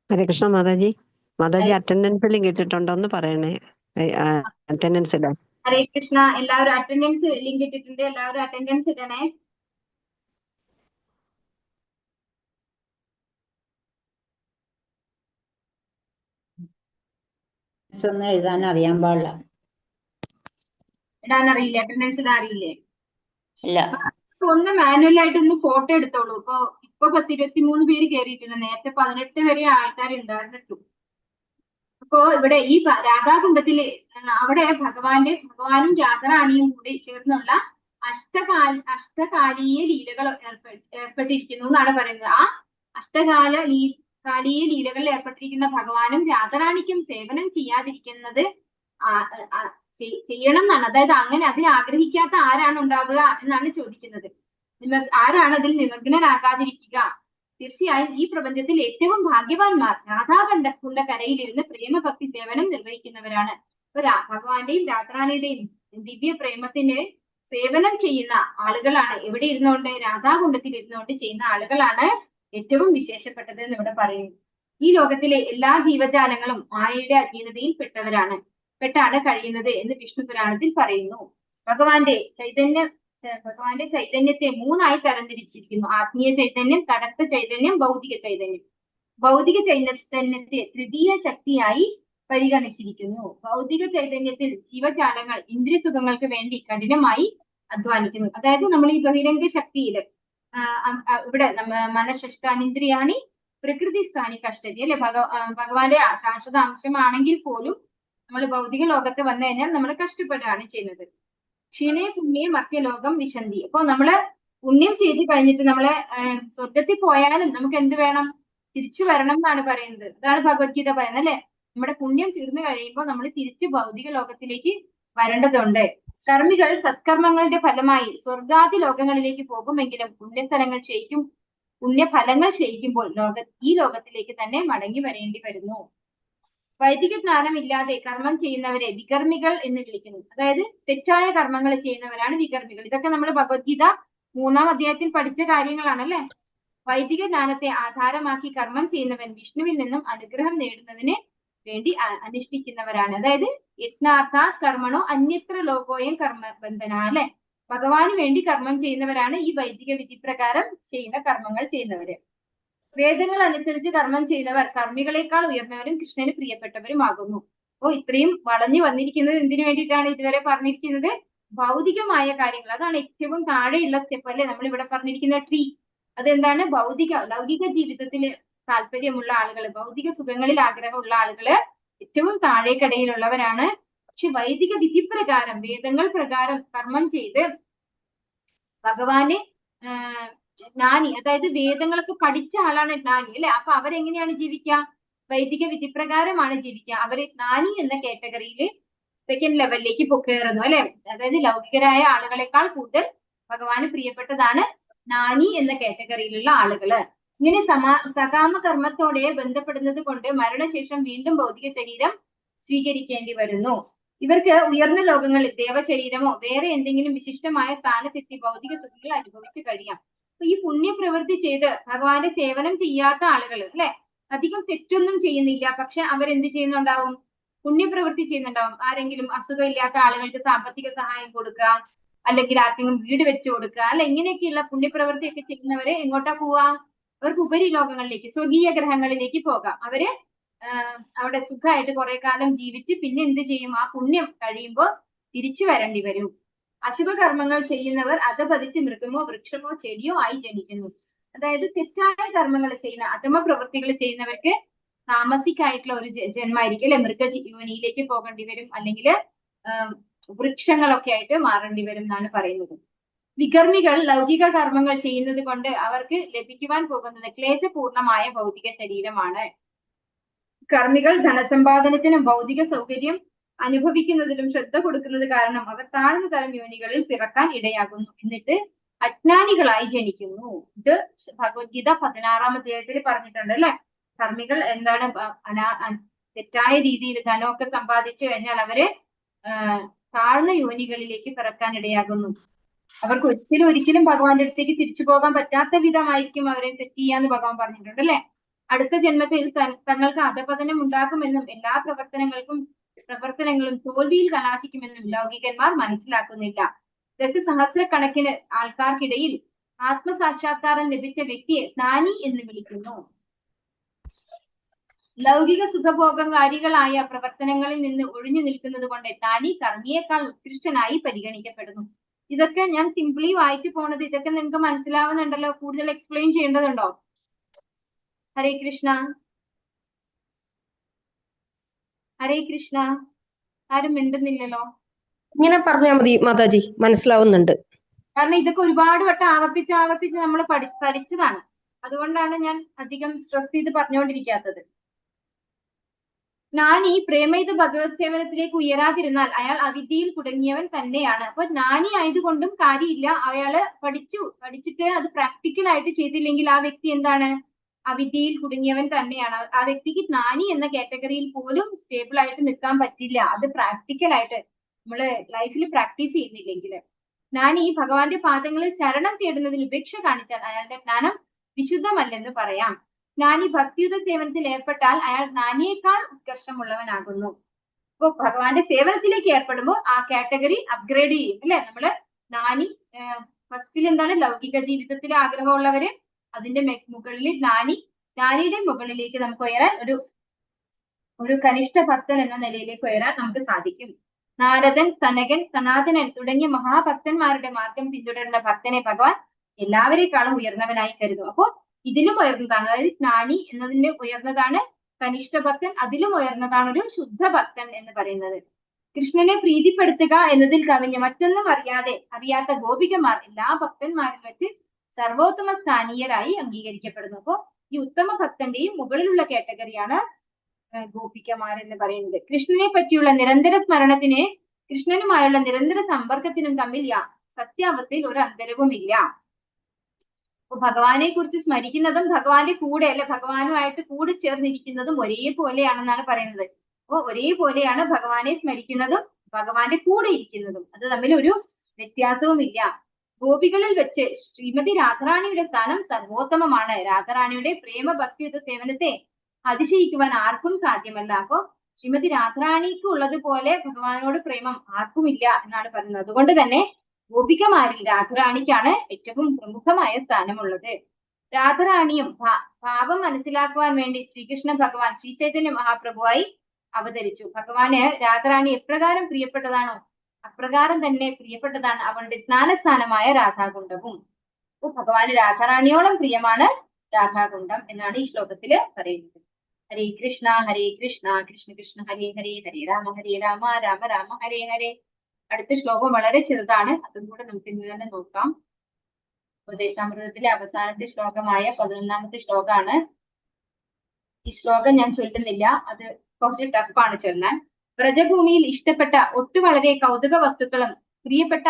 ഹരേ കൃഷ്ണ മാതാജി. മാതാജി അറ്റൻഡൻസിലും കിട്ടിയിട്ടുണ്ടോ എന്ന് പറയണേ. അറ്റൻഡൻസ് ഇടാൻ. ഹരേ കൃഷ്ണ. എല്ലാവരും അറ്റൻഡൻസ് ലിങ്ക് ഇട്ടിട്ടുണ്ട്. എല്ലാവരും അറ്റൻഡൻസ് ഇടണേ. ഒന്നും എഴുതാൻ അറിയാൻ പാടില്ല. ഇടാൻ അറിയില്ലേ? അറ്റൻഡൻസ് ഇടാൻ അറിയില്ലേ? ഇല്ല. ഒന്ന് മാനുവൽ ആയിട്ട് ഒന്ന് ഫോട്ടോ എടുത്തോളൂ. ഇപ്പൊ 10-23 പേര് കയറിയിട്ടുണ്ട്. നേരത്തെ 18 വരെ ആൾക്കാർ ഉണ്ടായിരുന്നിട്ടു. അപ്പോ ഇവിടെ ഈ രാധാകുണ്ഡത്തില് അവിടെ ഭഗവാനും രാധാറാണിയും കൂടി ചേർന്നുള്ള അഷ്ടകാലീയ ലീലകൾ ഏർപ്പെട്ടിരിക്കുന്നു എന്നാണ് പറയുന്നത്. ആ കാലീയ ലീലകളിൽ ഏർപ്പെട്ടിരിക്കുന്ന ഭഗവാനും രാധാറാണിക്കും സേവനം ചെയ്യാതിരിക്കുന്നത് ചെയ്യണം എന്നാണ്. അതായത് അങ്ങനെ അതിൽ ആഗ്രഹിക്കാത്ത ആരാണ് ഉണ്ടാവുക എന്നാണ് ചോദിക്കുന്നത്. ആരാണ് അതിൽ നിമഗ്നരാകാതിരിക്കുക? തീർച്ചയായും ഈ പ്രപഞ്ചത്തിൽ ഏറ്റവും ഭാഗ്യവാന്മാർ രാധാകുണ്ഡ കരയിലിരുന്ന് പ്രേമഭക്തി സേവനം നിർവഹിക്കുന്നവരാണ്. അപ്പൊ ഭഗവാന്റെയും രാധാറാണിയുടെയും ദിവ്യ പ്രേമത്തിന് സേവനം ചെയ്യുന്ന ആളുകളാണ് എവിടെ ഇരുന്നുകൊണ്ട്? രാധാകുണ്ഡത്തിൽ ഇരുന്നുകൊണ്ട് ചെയ്യുന്ന ആളുകളാണ് ഏറ്റവും വിശേഷപ്പെട്ടത് എന്ന് ഇവിടെ പറയുന്നു. ഈ ലോകത്തിലെ എല്ലാ ജീവജാലങ്ങളും മായയുടെ അധീനതയിൽ പെട്ടാണ് കഴിയുന്നത് എന്ന് വിഷ്ണു പുരാണത്തിൽ പറയുന്നു. ഭഗവാന്റെ ചൈതന്യത്തെ 3ആയി തരംതിരിച്ചിരിക്കുന്നു. ആത്മീയ ചൈതന്യം, തടസ്ഥ ചൈതന്യം, ഭൗതിക ചൈതന്യം. ഭൗതിക ചൈതന്യത്തെ തൃതീയ ശക്തിയായി പരിഗണിച്ചിരിക്കുന്നു. ഭൗതിക ചൈതന്യത്തിൽ ജീവജാലങ്ങൾ ഇന്ദ്രിയ സുഖങ്ങൾക്ക് വേണ്ടി കഠിനമായി അധ്വാനിക്കുന്നു. അതായത് നമ്മൾ ഈ ബഹിരംഗ ശക്തിയില് ഇവിടെ മനഃഷ്ടാനിന്ദ്രിയാണി പ്രകൃതി സ്ഥാനി കഷ്ടതി അല്ലെ, ഭഗവാന്റെ ശാശ്വത അംശമാണെങ്കിൽ പോലും നമ്മൾ ഭൗതിക ലോകത്ത് വന്നു കഴിഞ്ഞാൽ നമ്മൾ കഷ്ടപ്പെടുകയാണ് ചെയ്യുന്നത്. ക്ഷീണേ പുണ്യേ മധ്യലോകം വിശന്തി. അപ്പൊ നമ്മള് പുണ്യം ചെയ്ത് കഴിഞ്ഞിട്ട് നമ്മളെ സ്വർഗത്തിൽ പോയാലും നമുക്ക് എന്ത് വേണം? തിരിച്ചു വരണം എന്നാണ് പറയുന്നത്. അതാണ് ഭഗവത്ഗീത പറയുന്നത് അല്ലെ. നമ്മുടെ പുണ്യം തീർന്നു കഴിയുമ്പോൾ നമ്മൾ തിരിച്ച് ഭൗതിക ലോകത്തിലേക്ക് വരേണ്ടതുണ്ട്. കർമ്മികൾ സത്കർമ്മങ്ങളുടെ ഫലമായി സ്വർഗാദി ലോകങ്ങളിലേക്ക് പോകുമെങ്കിലും പുണ്യഫലങ്ങൾ ക്ഷയിക്കുമ്പോൾ ഈ ലോകത്തിലേക്ക് തന്നെ മടങ്ങി വരേണ്ടി വരുന്നു. വൈദിക ജ്ഞാനമില്ലാതെ കർമ്മം ചെയ്യുന്നവരെ വികർമ്മികൾ എന്ന് വിളിക്കുന്നു. അതായത് തെറ്റായ കർമ്മങ്ങൾ ചെയ്യുന്നവരാണ് വികർമ്മികൾ. ഇതൊക്കെ നമ്മൾ ഭഗവത്ഗീത 3-ാം അധ്യായത്തിൽ പഠിച്ച കാര്യങ്ങളാണ് അല്ലെ. വൈദിക ജ്ഞാനത്തെ ആധാരമാക്കി കർമ്മം ചെയ്യുന്നവൻ വിഷ്ണുവിൽ നിന്നും അനുഗ്രഹം നേടുന്നതിന് വേണ്ടി അനുഷ്ഠിക്കുന്നവരാണ്. അതായത് യജ്ഞാർത്ഥ കർമ്മണോ അന്യത്ര ലോകോയം കർമ്മബന്ധന അല്ലെ. ഭഗവാന് വേണ്ടി കർമ്മം ചെയ്യുന്നവരാണ് ഈ വൈദിക വിധി പ്രകാരം ചെയ്യുന്ന കർമ്മങ്ങൾ ചെയ്യുന്നവര്. വേദങ്ങൾ അനുസരിച്ച് കർമ്മം ചെയ്യുന്നവർ കർമ്മികളെക്കാൾ ഉയർന്നവരും കൃഷ്ണന് പ്രിയപ്പെട്ടവരുമാകുന്നു. അപ്പോ ഇത്രയും വളഞ്ഞു വന്നിരിക്കുന്നത് എന്തിനു വേണ്ടിയിട്ടാണ് ഇതുവരെ പറഞ്ഞിരിക്കുന്നത്? ഭൗതികമായ കാര്യങ്ങൾ. അതാണ് ഏറ്റവും താഴെയുള്ള സ്റ്റെപ്പ് അല്ലെ നമ്മൾ ഇവിടെ പറഞ്ഞിരിക്കുന്ന ട്രീ. അതെന്താണ്? ലൗകിക ജീവിതത്തിൽ താല്പര്യമുള്ള ആളുകൾ, ഭൗതിക സുഖങ്ങളിൽ ആഗ്രഹമുള്ള ആളുകള് ഏറ്റവും താഴേക്കടയിലുള്ളവരാണ്. പക്ഷെ വൈദിക വിധി പ്രകാരം വേദങ്ങൾ പ്രകാരം കർമ്മം ചെയ്ത് ഭഗവാന് ജ്ഞാനി, അതായത് വേദങ്ങളൊക്കെ പഠിച്ച ആളാണ് ജ്ഞാനി അല്ലെ. അപ്പൊ അവരെങ്ങനെയാണ് ജീവിക്കുക? വൈദിക വിധി പ്രകാരമാണ് ജീവിക്കുക. അവര് ജ്ഞാനി എന്ന കാറ്റഗറിയിൽ സെക്കൻഡ് ലെവലിലേക്ക് കയറുന്നു അല്ലെ. അതായത് ലൗകികരായ ആളുകളെക്കാൾ കൂടുതൽ ഭഗവാന് പ്രിയപ്പെട്ടതാണ് ജ്ഞാനി എന്ന കാറ്റഗറിയിലുള്ള ആളുകള്. ഇങ്ങനെ സകാമ കർമ്മത്തോടെ ബന്ധപ്പെടുന്നത് കൊണ്ട് മരണശേഷം വീണ്ടും ഭൗതിക ശരീരം സ്വീകരിക്കേണ്ടി വരുന്നു. ഇവർക്ക് ഉയർന്ന ലോകങ്ങളിൽ ദേവശരീരമോ വേറെ എന്തെങ്കിലും വിശിഷ്ടമായ സ്ഥാനത്തെത്തി ഭൗതിക സുഖങ്ങൾ അനുഭവിച്ചു കഴിയാം. അപ്പൊ ഈ പുണ്യപ്രവൃത്തി ചെയ്ത് ഭഗവാന്റെ സേവനം ചെയ്യാത്ത ആളുകൾ അല്ലെ, അധികം തെറ്റൊന്നും ചെയ്യുന്നില്ല, പക്ഷെ അവരെന്ത് ചെയ്യുന്നുണ്ടാവും? പുണ്യപ്രവൃത്തി ചെയ്യുന്നുണ്ടാവും. ആരെങ്കിലും അസുഖമില്ലാത്ത ആളുകൾക്ക് സാമ്പത്തിക സഹായം കൊടുക്കുക, അല്ലെങ്കിൽ ആർക്കെങ്കിലും വീട് വെച്ചു കൊടുക്കുക അല്ലെ. ഇങ്ങനെയൊക്കെയുള്ള പുണ്യപ്രവൃത്തിയൊക്കെ ചെയ്യുന്നവരെ എങ്ങോട്ടാ പോവാ? അവർക്ക് ഉപരി ലോകങ്ങളിലേക്ക്, സ്വകീയ ഗ്രഹങ്ങളിലേക്ക് പോകാം. അവര് അവിടെ സുഖമായിട്ട് കുറെ കാലം ജീവിച്ച് പിന്നെ എന്ത് ചെയ്യും? ആ പുണ്യം കഴിയുമ്പോൾ തിരിച്ചു വരേണ്ടി വരും. അശുഭകർമ്മങ്ങൾ ചെയ്യുന്നവർ അധപതിച്ച് മൃഗമോ വൃക്ഷമോ ചെടിയോ ആയി ജനിക്കുന്നു. അതായത് തെറ്റായ കർമ്മങ്ങൾ ചെയ്യുന്ന അധമ പ്രവൃത്തികൾ ചെയ്യുന്നവർക്ക് താമസിക്കായിട്ടുള്ള ഒരു ജന്മായിരിക്കും അല്ലെ, മൃഗയോനിയിലേക്ക് പോകേണ്ടി വരും, അല്ലെങ്കിൽ വൃക്ഷങ്ങളൊക്കെ ആയിട്ട് മാറേണ്ടി വരും എന്നാണ് പറയുന്നത്. വികർമ്മികൾ ലൗകിക കർമ്മങ്ങൾ ചെയ്യുന്നത് കൊണ്ട് അവർക്ക് ലഭിക്കുവാൻ പോകുന്നത് ക്ലേശപൂർണമായ ഭൗതിക ശരീരമാണ്. കർമ്മികൾ ധനസമ്പാദനത്തിനും ഭൗതിക സൗകര്യം അനുഭവിക്കുന്നതിലും ശ്രദ്ധ കൊടുക്കുന്നത് കാരണം അവർ താഴ്ന്ന തരം യോനികളിൽ പിറക്കാൻ ഇടയാകുന്നു, എന്നിട്ട് അജ്ഞാനികളായി ജനിക്കുന്നു. ഇത് ഭഗവത്ഗീത 16-ാം അധ്യായത്തിൽ പറഞ്ഞിട്ടുണ്ട് അല്ലെ. കർമ്മികൾ എന്താണ് തെറ്റായ രീതിയിൽ ധനമൊക്കെ സമ്പാദിച്ചു കഴിഞ്ഞാൽ അവര് താഴ്ന്ന യോനികളിലേക്ക് പിറക്കാൻ ഇടയാകുന്നു. അവർക്ക് ഒരിക്കലും ഭഗവാന്റെ അടുത്തേക്ക് തിരിച്ചു പോകാൻ പറ്റാത്ത വിധമായിരിക്കും അവരെ സെറ്റ് ചെയ്യാന്ന് ഭഗവാൻ പറഞ്ഞിട്ടുണ്ട് അല്ലെ. അടുത്ത ജന്മത്തിൽ തങ്ങൾക്ക് അധപതനം ഉണ്ടാക്കുമെന്നും എല്ലാ പ്രവർത്തനങ്ങളും തോൽവിയിൽ കലാശിക്കുമെന്നും ലൗകികന്മാർ മനസ്സിലാക്കുന്നില്ല. ദശസഹസ്രക്കണക്കിന് ആൾക്കാർക്കിടയിൽ ആത്മസാക്ഷാത്കാരം ലഭിച്ച വ്യക്തിയെ ജ്ഞാനി എന്ന് വിളിക്കുന്നു. ലൗകിക സുഖഭോഗകാരികളായ പ്രവർത്തനങ്ങളിൽ നിന്ന് ഒഴിഞ്ഞു നിൽക്കുന്നത് കൊണ്ട് ജ്ഞാനി കർമ്മിയേക്കാൾ ഉത്കൃഷ്ടനായി പരിഗണിക്കപ്പെടുന്നു. ഇതൊക്കെ ഞാൻ സിംപ്ലി വായിച്ചു പോണത്, ഇതൊക്കെ നിങ്ങൾക്ക് മനസ്സിലാവുന്നുണ്ടല്ലോ? കൂടുതൽ എക്സ്പ്ലെയിൻ ചെയ്യേണ്ടതുണ്ടോ? ഹരേ കൃഷ്ണ, ഹരേ കൃഷ്ണ. ആരും മിണ്ടുന്നില്ലല്ലോ. ഇങ്ങനെ പറഞ്ഞാൽ മതി മാതാജി, മനസ്സിലാവുന്നുണ്ട്. കാരണം ഇതൊക്കെ ഒരുപാട് വട്ടം ആവർത്തിച്ച് നമ്മൾ പഠിച്ചതാണ്. അതുകൊണ്ടാണ് ഞാൻ അധികം സ്ട്രെസ് ചെയ്ത് പറഞ്ഞുകൊണ്ടിരിക്കാത്തത്. ജ്ഞാനി പ്രേമയുത ഭഗവത് സേവനത്തിലേക്ക് ഉയരാതിരുന്നാൽ അയാൾ അവിദ്യയിൽ കുടുങ്ങിയവൻ തന്നെയാണ്. അപ്പൊ ജ്ഞാനി ആയതുകൊണ്ടും കാര്യമില്ല. അയാള് പഠിച്ചിട്ട് അത് പ്രാക്ടിക്കൽ ആയിട്ട് ചെയ്തില്ലെങ്കിൽ ആ വ്യക്തി എന്താണ്? അവിദ്യയിൽ കുടുങ്ങിയവൻ തന്നെയാണ്. ആ വ്യക്തിക്ക് ജ്ഞാനി എന്ന കാറ്റഗറിയിൽ പോലും സ്റ്റേബിൾ ആയിട്ട് നിൽക്കാൻ പറ്റില്ല. അത് പ്രാക്ടിക്കൽ ആയിട്ട് നമ്മള് ലൈഫിൽ പ്രാക്ടീസ് ചെയ്യുന്നില്ലെങ്കിൽ. ജ്ഞാനി ഭഗവാന്റെ പാദങ്ങളിൽ ശരണം തേടുന്നതിൽ ഉപേക്ഷ കാണിച്ചാൽ അയാളുടെ ജ്ഞാനം വിശുദ്ധമല്ലെന്ന് പറയാം. ജ്ഞാനി ഭക്തിയുത സേവനത്തിൽ ഏർപ്പെട്ടാൽ അയാൾ ജ്ഞാനിയേക്കാൾ ഉത്കർഷമുള്ളവനാകുന്നു. ഇപ്പൊ ഭഗവാന്റെ സേവനത്തിലേക്ക് ഏർപ്പെടുമ്പോൾ ആ കാറ്റഗറി അപ്ഗ്രേഡ് ചെയ്യും അല്ലെ. നമ്മള് ജ്ഞാനി ഫസ്റ്റിൽ എന്താണ്? ലൗകിക ജീവിതത്തിൽ ആഗ്രഹമുള്ളവര്, അതിന്റെ മുകളിൽ ജ്ഞാനിയുടെ മുകളിലേക്ക് നമുക്ക് ഉയരാൻ ഒരു കനിഷ്ഠ ഭക്തൻ എന്ന നിലയിലേക്ക് ഉയരാൻ നമുക്ക് സാധിക്കും. നാരദൻ, സനകൻ, സനാതനൻ തുടങ്ങിയ മഹാഭക്തന്മാരുടെ മാർഗം പിന്തുടരുന്ന ഭക്തനെ ഭഗവാൻ എല്ലാവരെക്കാളും ഉയർന്നവനായി കരുതും. അപ്പോ ഇതിലും ഉയർന്നതാണ്, അതായത് ജ്ഞാനി എന്നതിന്റെ ഉയർന്നതാണ് കനിഷ്ഠ ഭക്തൻ, അതിലും ഉയർന്നതാണ് ഒരു ശുദ്ധ ഭക്തൻ എന്ന് പറയുന്നത്. കൃഷ്ണനെ പ്രീതിപ്പെടുത്തുക എന്നതിൽ കവിഞ്ഞ് മറ്റൊന്നും അറിയാത്ത ഗോപികമാർ എല്ലാ ഭക്തന്മാരിൽ വെച്ച് സർവോത്തമ സ്ഥാനീയരായി അംഗീകരിക്കപ്പെടുന്നു. അപ്പോ ഈ ഉത്തമ ഭക്തന്റെയും മുകളിലുള്ള കാറ്റഗറിയാണ് ഗോപികമാർ എന്ന് പറയുന്നത്. കൃഷ്ണനെ പറ്റിയുള്ള നിരന്തര സ്മരണത്തിന് കൃഷ്ണനുമായുള്ള നിരന്തര സമ്പർക്കത്തിനും തമ്മിൽ സത്യാവസ്ഥയിൽ ഒരു അന്തരവുമില്ല. അപ്പൊ ഭഗവാനെ കുറിച്ച് സ്മരിക്കുന്നതും ഭഗവാന്റെ കൂടെ അല്ലെ, ഭഗവാനുമായിട്ട് കൂടെ ചേർന്നിരിക്കുന്നതും ഒരേപോലെയാണെന്നാണ് പറയുന്നത്. അപ്പൊ ഒരേപോലെയാണ് ഭഗവാനെ സ്മരിക്കുന്നതും ഭഗവാന്റെ കൂടെ ഇരിക്കുന്നതും. അത് തമ്മിൽ ഒരു വ്യത്യാസവുമില്ല. ഗോപികളിൽ വെച്ച് ശ്രീമതി രാധാറാണിയുടെ സ്ഥാനം സർവോത്തമമാണ്. രാധാറാണിയുടെ പ്രേമ ഭക്തിയുത സേവനത്തെ അതിശയിക്കുവാൻ ആർക്കും സാധ്യമല്ല. അപ്പൊ ശ്രീമതി രാധാറാണിക്ക് ഉള്ളതുപോലെ ഭഗവാനോട് പ്രേമം ആർക്കുമില്ല എന്നാണ് പറയുന്നത്. അതുകൊണ്ട് തന്നെ ഗോപികമാരിൽ രാധാറാണിക്കാണ് ഏറ്റവും പ്രമുഖമായ സ്ഥാനമുള്ളത്. രാധാറാണിയും ഭാവം മനസ്സിലാക്കുവാൻ വേണ്ടി ശ്രീകൃഷ്ണ ഭഗവാൻ ശ്രീ ചൈതന്യ മഹാപ്രഭുവായി അവതരിച്ചു. ഭഗവാന് രാധാറാണി എപ്രകാരം പ്രിയപ്പെട്ടതാണോ അപ്രകാരം തന്നെ പ്രിയപ്പെട്ടതാണ് അവളുടെ സ്നാനസ്ഥാനമായ രാധാകുണ്ഡവും. അപ്പൊ ഭഗവാന് രാധാറാണിയോളം പ്രിയമാണ് രാധാകുണ്ഡം എന്നാണ് ഈ ശ്ലോകത്തില് പറയുന്നത്. ഹരേ കൃഷ്ണ കൃഷ്ണ കൃഷ്ണ ഹരേ ഹരേ, ഹരേ രാമ രാമ രാമ ഹരേ ഹരേ. അടുത്ത ശ്ലോകം വളരെ ചെറുതാണ്, അതും കൂടെ നമുക്ക് ഇന്ന് തന്നെ നോക്കാം. ഉപദേശാമൃതത്തിലെ അവസാനത്തെ ശ്ലോകമായ 11-ാമത്തെ ശ്ലോകമാണ്. ഈ ശ്ലോകം ഞാൻ ചൊല്ലുന്നില്ല, അത് കുറച്ച് ടഫാണ് ചൊല്ലാൻ. വ്രജഭൂമിയിൽ ഇഷ്ടപ്പെട്ട വളരെ കൗതുക വസ്തുക്കളും പ്രിയപ്പെട്ട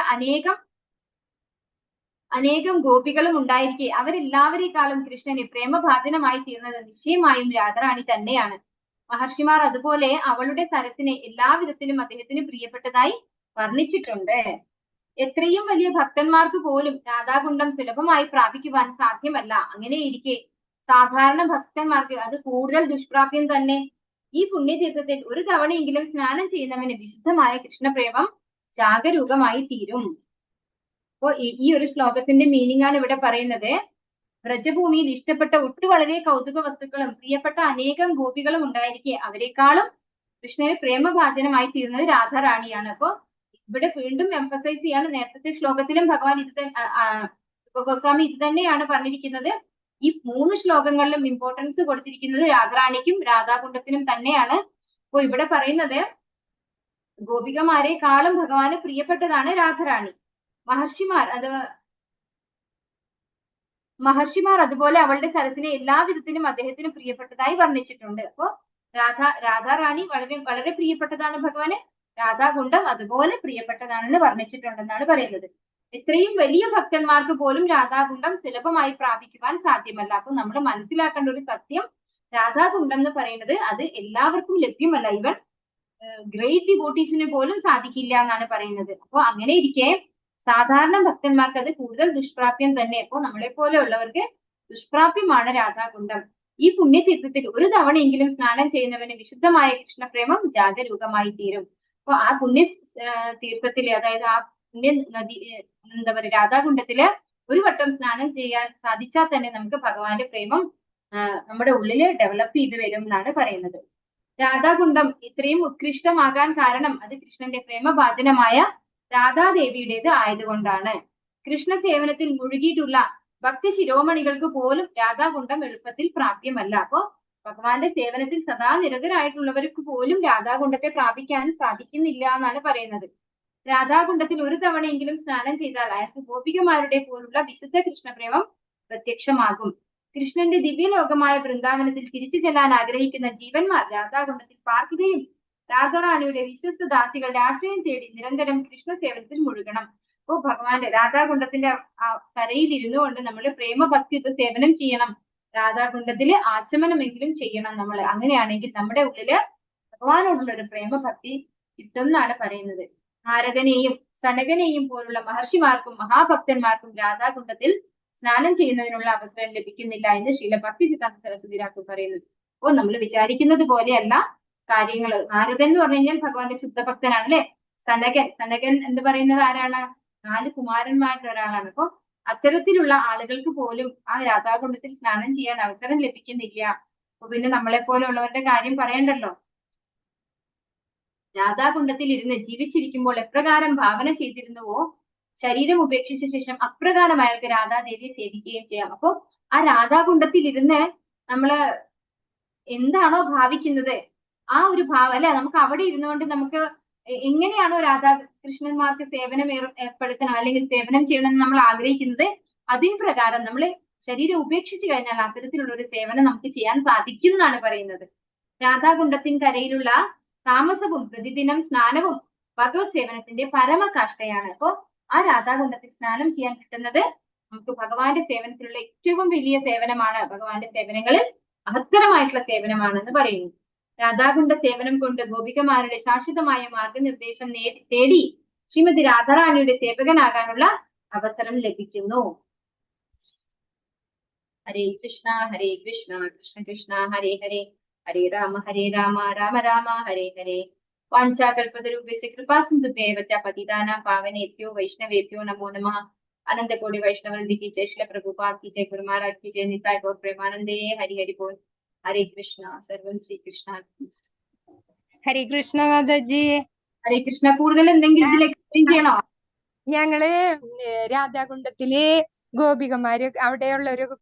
അനേകം ഗോപികളും ഉണ്ടായിരിക്കെ അവരെല്ലാവരെക്കാളും കൃഷ്ണന് പ്രേമഭാജനമായി തീർന്നത് നിശ്ചയമായും രാധാറാണി തന്നെയാണ്. മഹർഷിമാർ അതുപോലെ അവളുടെ സരസിനെ എല്ലാവിധത്തിലും അദ്ദേഹത്തിന് പ്രിയപ്പെട്ടതായി വർണ്ണിച്ചിട്ടുണ്ട്. എത്രയും വലിയ ഭക്തന്മാർക്ക് പോലും രാധാകുണ്ഡം സുലഭമായി പ്രാപിക്കുവാൻ സാധ്യമല്ല. അങ്ങനെയിരിക്കെ സാധാരണ ഭക്തന്മാർക്ക് അത് കൂടുതൽ ദുഷ്പ്രാപ്യം തന്നെ. ഈ പുണ്യതീർത്ഥത്തിൽ ഒരു തവണയെങ്കിലും സ്നാനം ചെയ്യുന്നവന് വിശുദ്ധമായ കൃഷ്ണപ്രേമം ജാഗരൂകമായി തീരും. അപ്പോ ഈ ഒരു ശ്ലോകത്തിന്റെ മീനിങ് ആണ് ഇവിടെ പറയുന്നത്. വ്രജഭൂമിയിൽ ഇഷ്ടപ്പെട്ട വളരെ കൗതുക വസ്തുക്കളും പ്രിയപ്പെട്ട അനേകം ഗോപികളും ഉണ്ടായിരിക്കെ അവരെക്കാളും കൃഷ്ണന് പ്രേമഭാജനമായി തീർന്നത് രാധാറാണിയാണ്. അപ്പോ ഇവിടെ വീണ്ടും എംഫസൈസ് ചെയ്യാണ്. നേരത്തെ ശ്ലോകത്തിലും ഭഗവാൻ ഗോസ്വാമി ഇത് തന്നെയാണ് പറഞ്ഞിരിക്കുന്നത്. ഈ 3 ശ്ലോകങ്ങളിലും ഇമ്പോർട്ടൻസ് കൊടുത്തിരിക്കുന്നത് രാധാറാണിക്കും രാധാകുണ്ഡത്തിനും തന്നെയാണ്. അപ്പൊ ഇവിടെ പറയുന്നത് ഗോപികമാരെക്കാളും ഭഗവാന് പ്രിയപ്പെട്ടതാണ് രാധാറാണി. മഹർഷിമാർ അതുപോലെ അവളുടെ സരസിനെ എല്ലാ വിധത്തിലും അദ്ദേഹത്തിന് പ്രിയപ്പെട്ടതായി വർണ്ണിച്ചിട്ടുണ്ട്. അപ്പോ രാധാറാണി വളരെ വളരെ പ്രിയപ്പെട്ടതാണ് ഭഗവാന്. രാധാകുണ്ഡം അതുപോലെ പ്രിയപ്പെട്ടതാണെന്ന് വർണ്ണിച്ചിട്ടുണ്ടെന്നാണ് പറയുന്നത്. ഇത്രയും വലിയ ഭക്തന്മാർക്ക് പോലും രാധാകുണ്ഡം സുലഭമായി പ്രാപിക്കുവാൻ സാധ്യമല്ല. അപ്പൊ നമ്മൾ മനസ്സിലാക്കേണ്ട ഒരു സത്യം, രാധാകുണ്ഡം എന്ന് പറയുന്നത് അത് എല്ലാവർക്കും ലഭ്യമല്ല. ഇവൻ ഗ്രേറ്റ് ഡിവോട്ടീസിന് പോലും സാധിക്കില്ല എന്നാണ് പറയുന്നത്. അപ്പൊ അങ്ങനെ ഇരിക്കെ സാധാരണ ഭക്തന്മാർക്ക് അത് കൂടുതൽ ദുഷ്പ്രാപ്യം തന്നെ. അപ്പോ നമ്മളെ പോലെ ഉള്ളവർക്ക് ദുഷ്പ്രാപ്യമാണ് രാധാകുണ്ഡം. ഈ പുണ്യതീർത്ഥത്തിൽ ഒരു തവണയെങ്കിലും സ്നാനം ചെയ്യുന്നവന് വിശുദ്ധമായ കൃഷ്ണപ്രേമം ജാഗരൂകമായി തീരും. അപ്പൊ ആ പുണ്യ തീർത്ഥത്തില്, അതായത് ആ പുണ്യ നദി എന്താ പറയുക രാധാകുണ്ഡത്തില് ഒരു വട്ടം സ്നാനം ചെയ്യാൻ സാധിച്ചാൽ തന്നെ നമുക്ക് ഭഗവാന്റെ പ്രേമം നമ്മുടെ ഉള്ളില് ഡെവലപ്പ് ചെയ്ത് വരും എന്നാണ് പറയുന്നത്. രാധാകുണ്ഡം ഇത്രയും ഉത്കൃഷ്ടമാകാൻ കാരണം അത് കൃഷ്ണന്റെ പ്രേമഭാജനമായ രാധാദേവിയുടേത് ആയതുകൊണ്ടാണ്. കൃഷ്ണ സേവനത്തിൽ മുഴുകിയിട്ടുള്ള ഭക്തി ശിരോമണികൾക്ക് പോലും രാധാകുണ്ഡം എളുപ്പത്തിൽ പ്രാപ്യമല്ല. അപ്പോ ഭഗവാന്റെ സേവനത്തിൽ സദാ നിരതരായിട്ടുള്ളവർക്ക് പോലും രാധാകുണ്ഡത്തെ പ്രാപിക്കാൻ സാധിക്കുന്നില്ല എന്നാണ് പറയുന്നത്. രാധാകുണ്ഡത്തിൽ ഒരു തവണയെങ്കിലും സ്നാനം ചെയ്താൽ അയാൾക്ക് ഗോപികമാരുടെ പോലുള്ള വിശുദ്ധ കൃഷ്ണപ്രേമം പ്രത്യക്ഷമാകും. കൃഷ്ണന്റെ ദിവ്യലോകമായ വൃന്ദാവനത്തിൽ തിരിച്ചു ചെല്ലാൻ ആഗ്രഹിക്കുന്ന ജീവന്മാർ രാധാകുണ്ഡത്തിൽ പാർക്കുകയും രാധാറാണിയുടെ വിശ്വസ്ത ദാസികളുടെ ആശ്രയം തേടി നിരന്തരം കൃഷ്ണ സേവനത്തിൽ മുഴുകണം. അപ്പോ ഭഗവാന്റെ രാധാകുണ്ഡത്തിന്റെ കരയിൽ ഇരുന്നു കൊണ്ട് നമ്മൾ പ്രേമഭക്തിയുക്ത സേവനം ചെയ്യണം. രാധാകുണ്ഡത്തില് ആചമനമെങ്കിലും ചെയ്യണം നമ്മൾ. അങ്ങനെയാണെങ്കിൽ നമ്മുടെ ഉള്ളില് ഭഗവാനോടുള്ള ഒരു പ്രേമഭക്തി കിട്ടുമെന്നാണ് പറയുന്നത്. നാരദനെയും സനകനെയും പോലുള്ള മഹർഷിമാർക്കും മഹാഭക്തന്മാർക്കും രാധാകുണ്ഡത്തിൽ സ്നാനം ചെയ്യുന്നതിനുള്ള അവസരം ലഭിക്കുന്നില്ല എന്ന് ശ്രീല ഭക്തി സിദ്ധാന്ത സരസ്വതി ഠാക്കൂർ പറയുന്നു. അപ്പോ നമ്മൾ വിചാരിക്കുന്നത് പോലെയല്ല കാര്യങ്ങള്. നാരദൻ എന്ന് പറഞ്ഞു കഴിഞ്ഞാൽ ഭഗവാന്റെ ശുദ്ധഭക്തനാണ് അല്ലെ. സനകൻ എന്ന് പറയുന്നത് ആരാണ്? 4 കുമാരന്മാരിൽ ഒരാളാണ്. അപ്പൊ അത്തരത്തിലുള്ള ആളുകൾക്ക് പോലും ആ രാധാകുണ്ഡത്തിൽ സ്നാനം ചെയ്യാൻ അവസരം ലഭിക്കുന്നില്ല. അപ്പൊ പിന്നെ നമ്മളെ പോലെയുള്ളവരുടെ കാര്യം പറയണ്ടല്ലോ. രാധാകുണ്ഡത്തിൽ ഇരുന്ന് ജീവിച്ചിരിക്കുമ്പോൾ എപ്രകാരം ഭാവന ചെയ്തിരുന്നുവോ ശരീരം ഉപേക്ഷിച്ച ശേഷം അപ്രകാരം അയാൾക്ക് രാധാദേവിയെ സേവിക്കുകയും ചെയ്യാം. അപ്പൊ ആ രാധാകുണ്ഡത്തിൽ ഇരുന്ന് നമ്മള് എന്താണോ ഭാവിക്കുന്നത് ആ ഒരു ഭാവം അല്ലെ, നമുക്ക് അവിടെ ഇരുന്നുകൊണ്ട് നമുക്ക് എങ്ങനെയാണോ രാധാകൃഷ്ണന്മാർക്ക് സേവനം ഏർപ്പെടുത്തണം അല്ലെങ്കിൽ സേവനം ചെയ്യണം എന്ന് നമ്മൾ ആഗ്രഹിക്കുന്നത്, അതിന് പ്രകാരം നമ്മൾ ശരീരം ഉപേക്ഷിച്ചു കഴിഞ്ഞാൽ അത്തരത്തിലുള്ള ഒരു സേവനം നമുക്ക് ചെയ്യാൻ സാധിക്കും എന്നാണ് പറയുന്നത്. രാധാകുണ്ഡത്തിൻ കരയിലുള്ള താമസവും പ്രതിദിനം സ്നാനവും ഭഗവത് സേവനത്തിന്റെ പരമകാഷ്ഠയാണ്. അപ്പോ ആ രാധാകുണ്ഡത്തിൽ സ്നാനം ചെയ്യാൻ കിട്ടുന്നത് നമുക്ക് ഭഗവാന്റെ സേവനത്തിലുള്ള ഏറ്റവും വലിയ സേവനമാണ്. ഭഗവാന്റെ സേവനങ്ങളിൽ മഹത്തരമായിട്ടുള്ള സേവനമാണെന്ന് പറയുന്നു. രാധാകുണ്ഡ സേവനം കൊണ്ട് ഗോപികമാരുടെ ശാശ്വതമായ മാർഗനിർദ്ദേശം തേടി ശ്രീമതി രാധാറാണിയുടെ സേവകനാകാനുള്ള അവസരം ലഭിക്കുന്നു. ഹരേ കൃഷ്ണ കൃഷ്ണ കൃഷ്ണ ഹരേ ഹരേ, ഹരേ രാമ രാമ രാമ ഹരേ ഹരേ. വാഞ്ചാകൽപതരൂപസ്യ കൃപാസിന്ധുഭ്യേവ ച പതിതാനാം പാവനേഭ്യോ വൈഷ്ണവേഭ്യോ നമോ നമഃ. അനന്തകോടി വൈഷ്ണവന്തി की जय, श्रील प्रभुपाद की जय, गुरु महाराज की जय, निताय गौर प्रेमानंदे हरि हरि बोल. हरे कृष्ण. सर्वं ശ്രീ കൃഷ്ണ. ഹരേ കൃഷ്ണ മാതാജി. ഹരേ കൃഷ്ണ. കൂടുതൽ എന്തെങ്കിലും ഇതിൽ എക്സ്പ്ലെയിൻ ചെയ്യണോ? ഞങ്ങള് രാധാകുണ്ഡത്തില് ഗോപികമാര് അവിടെയുള്ള ഒരു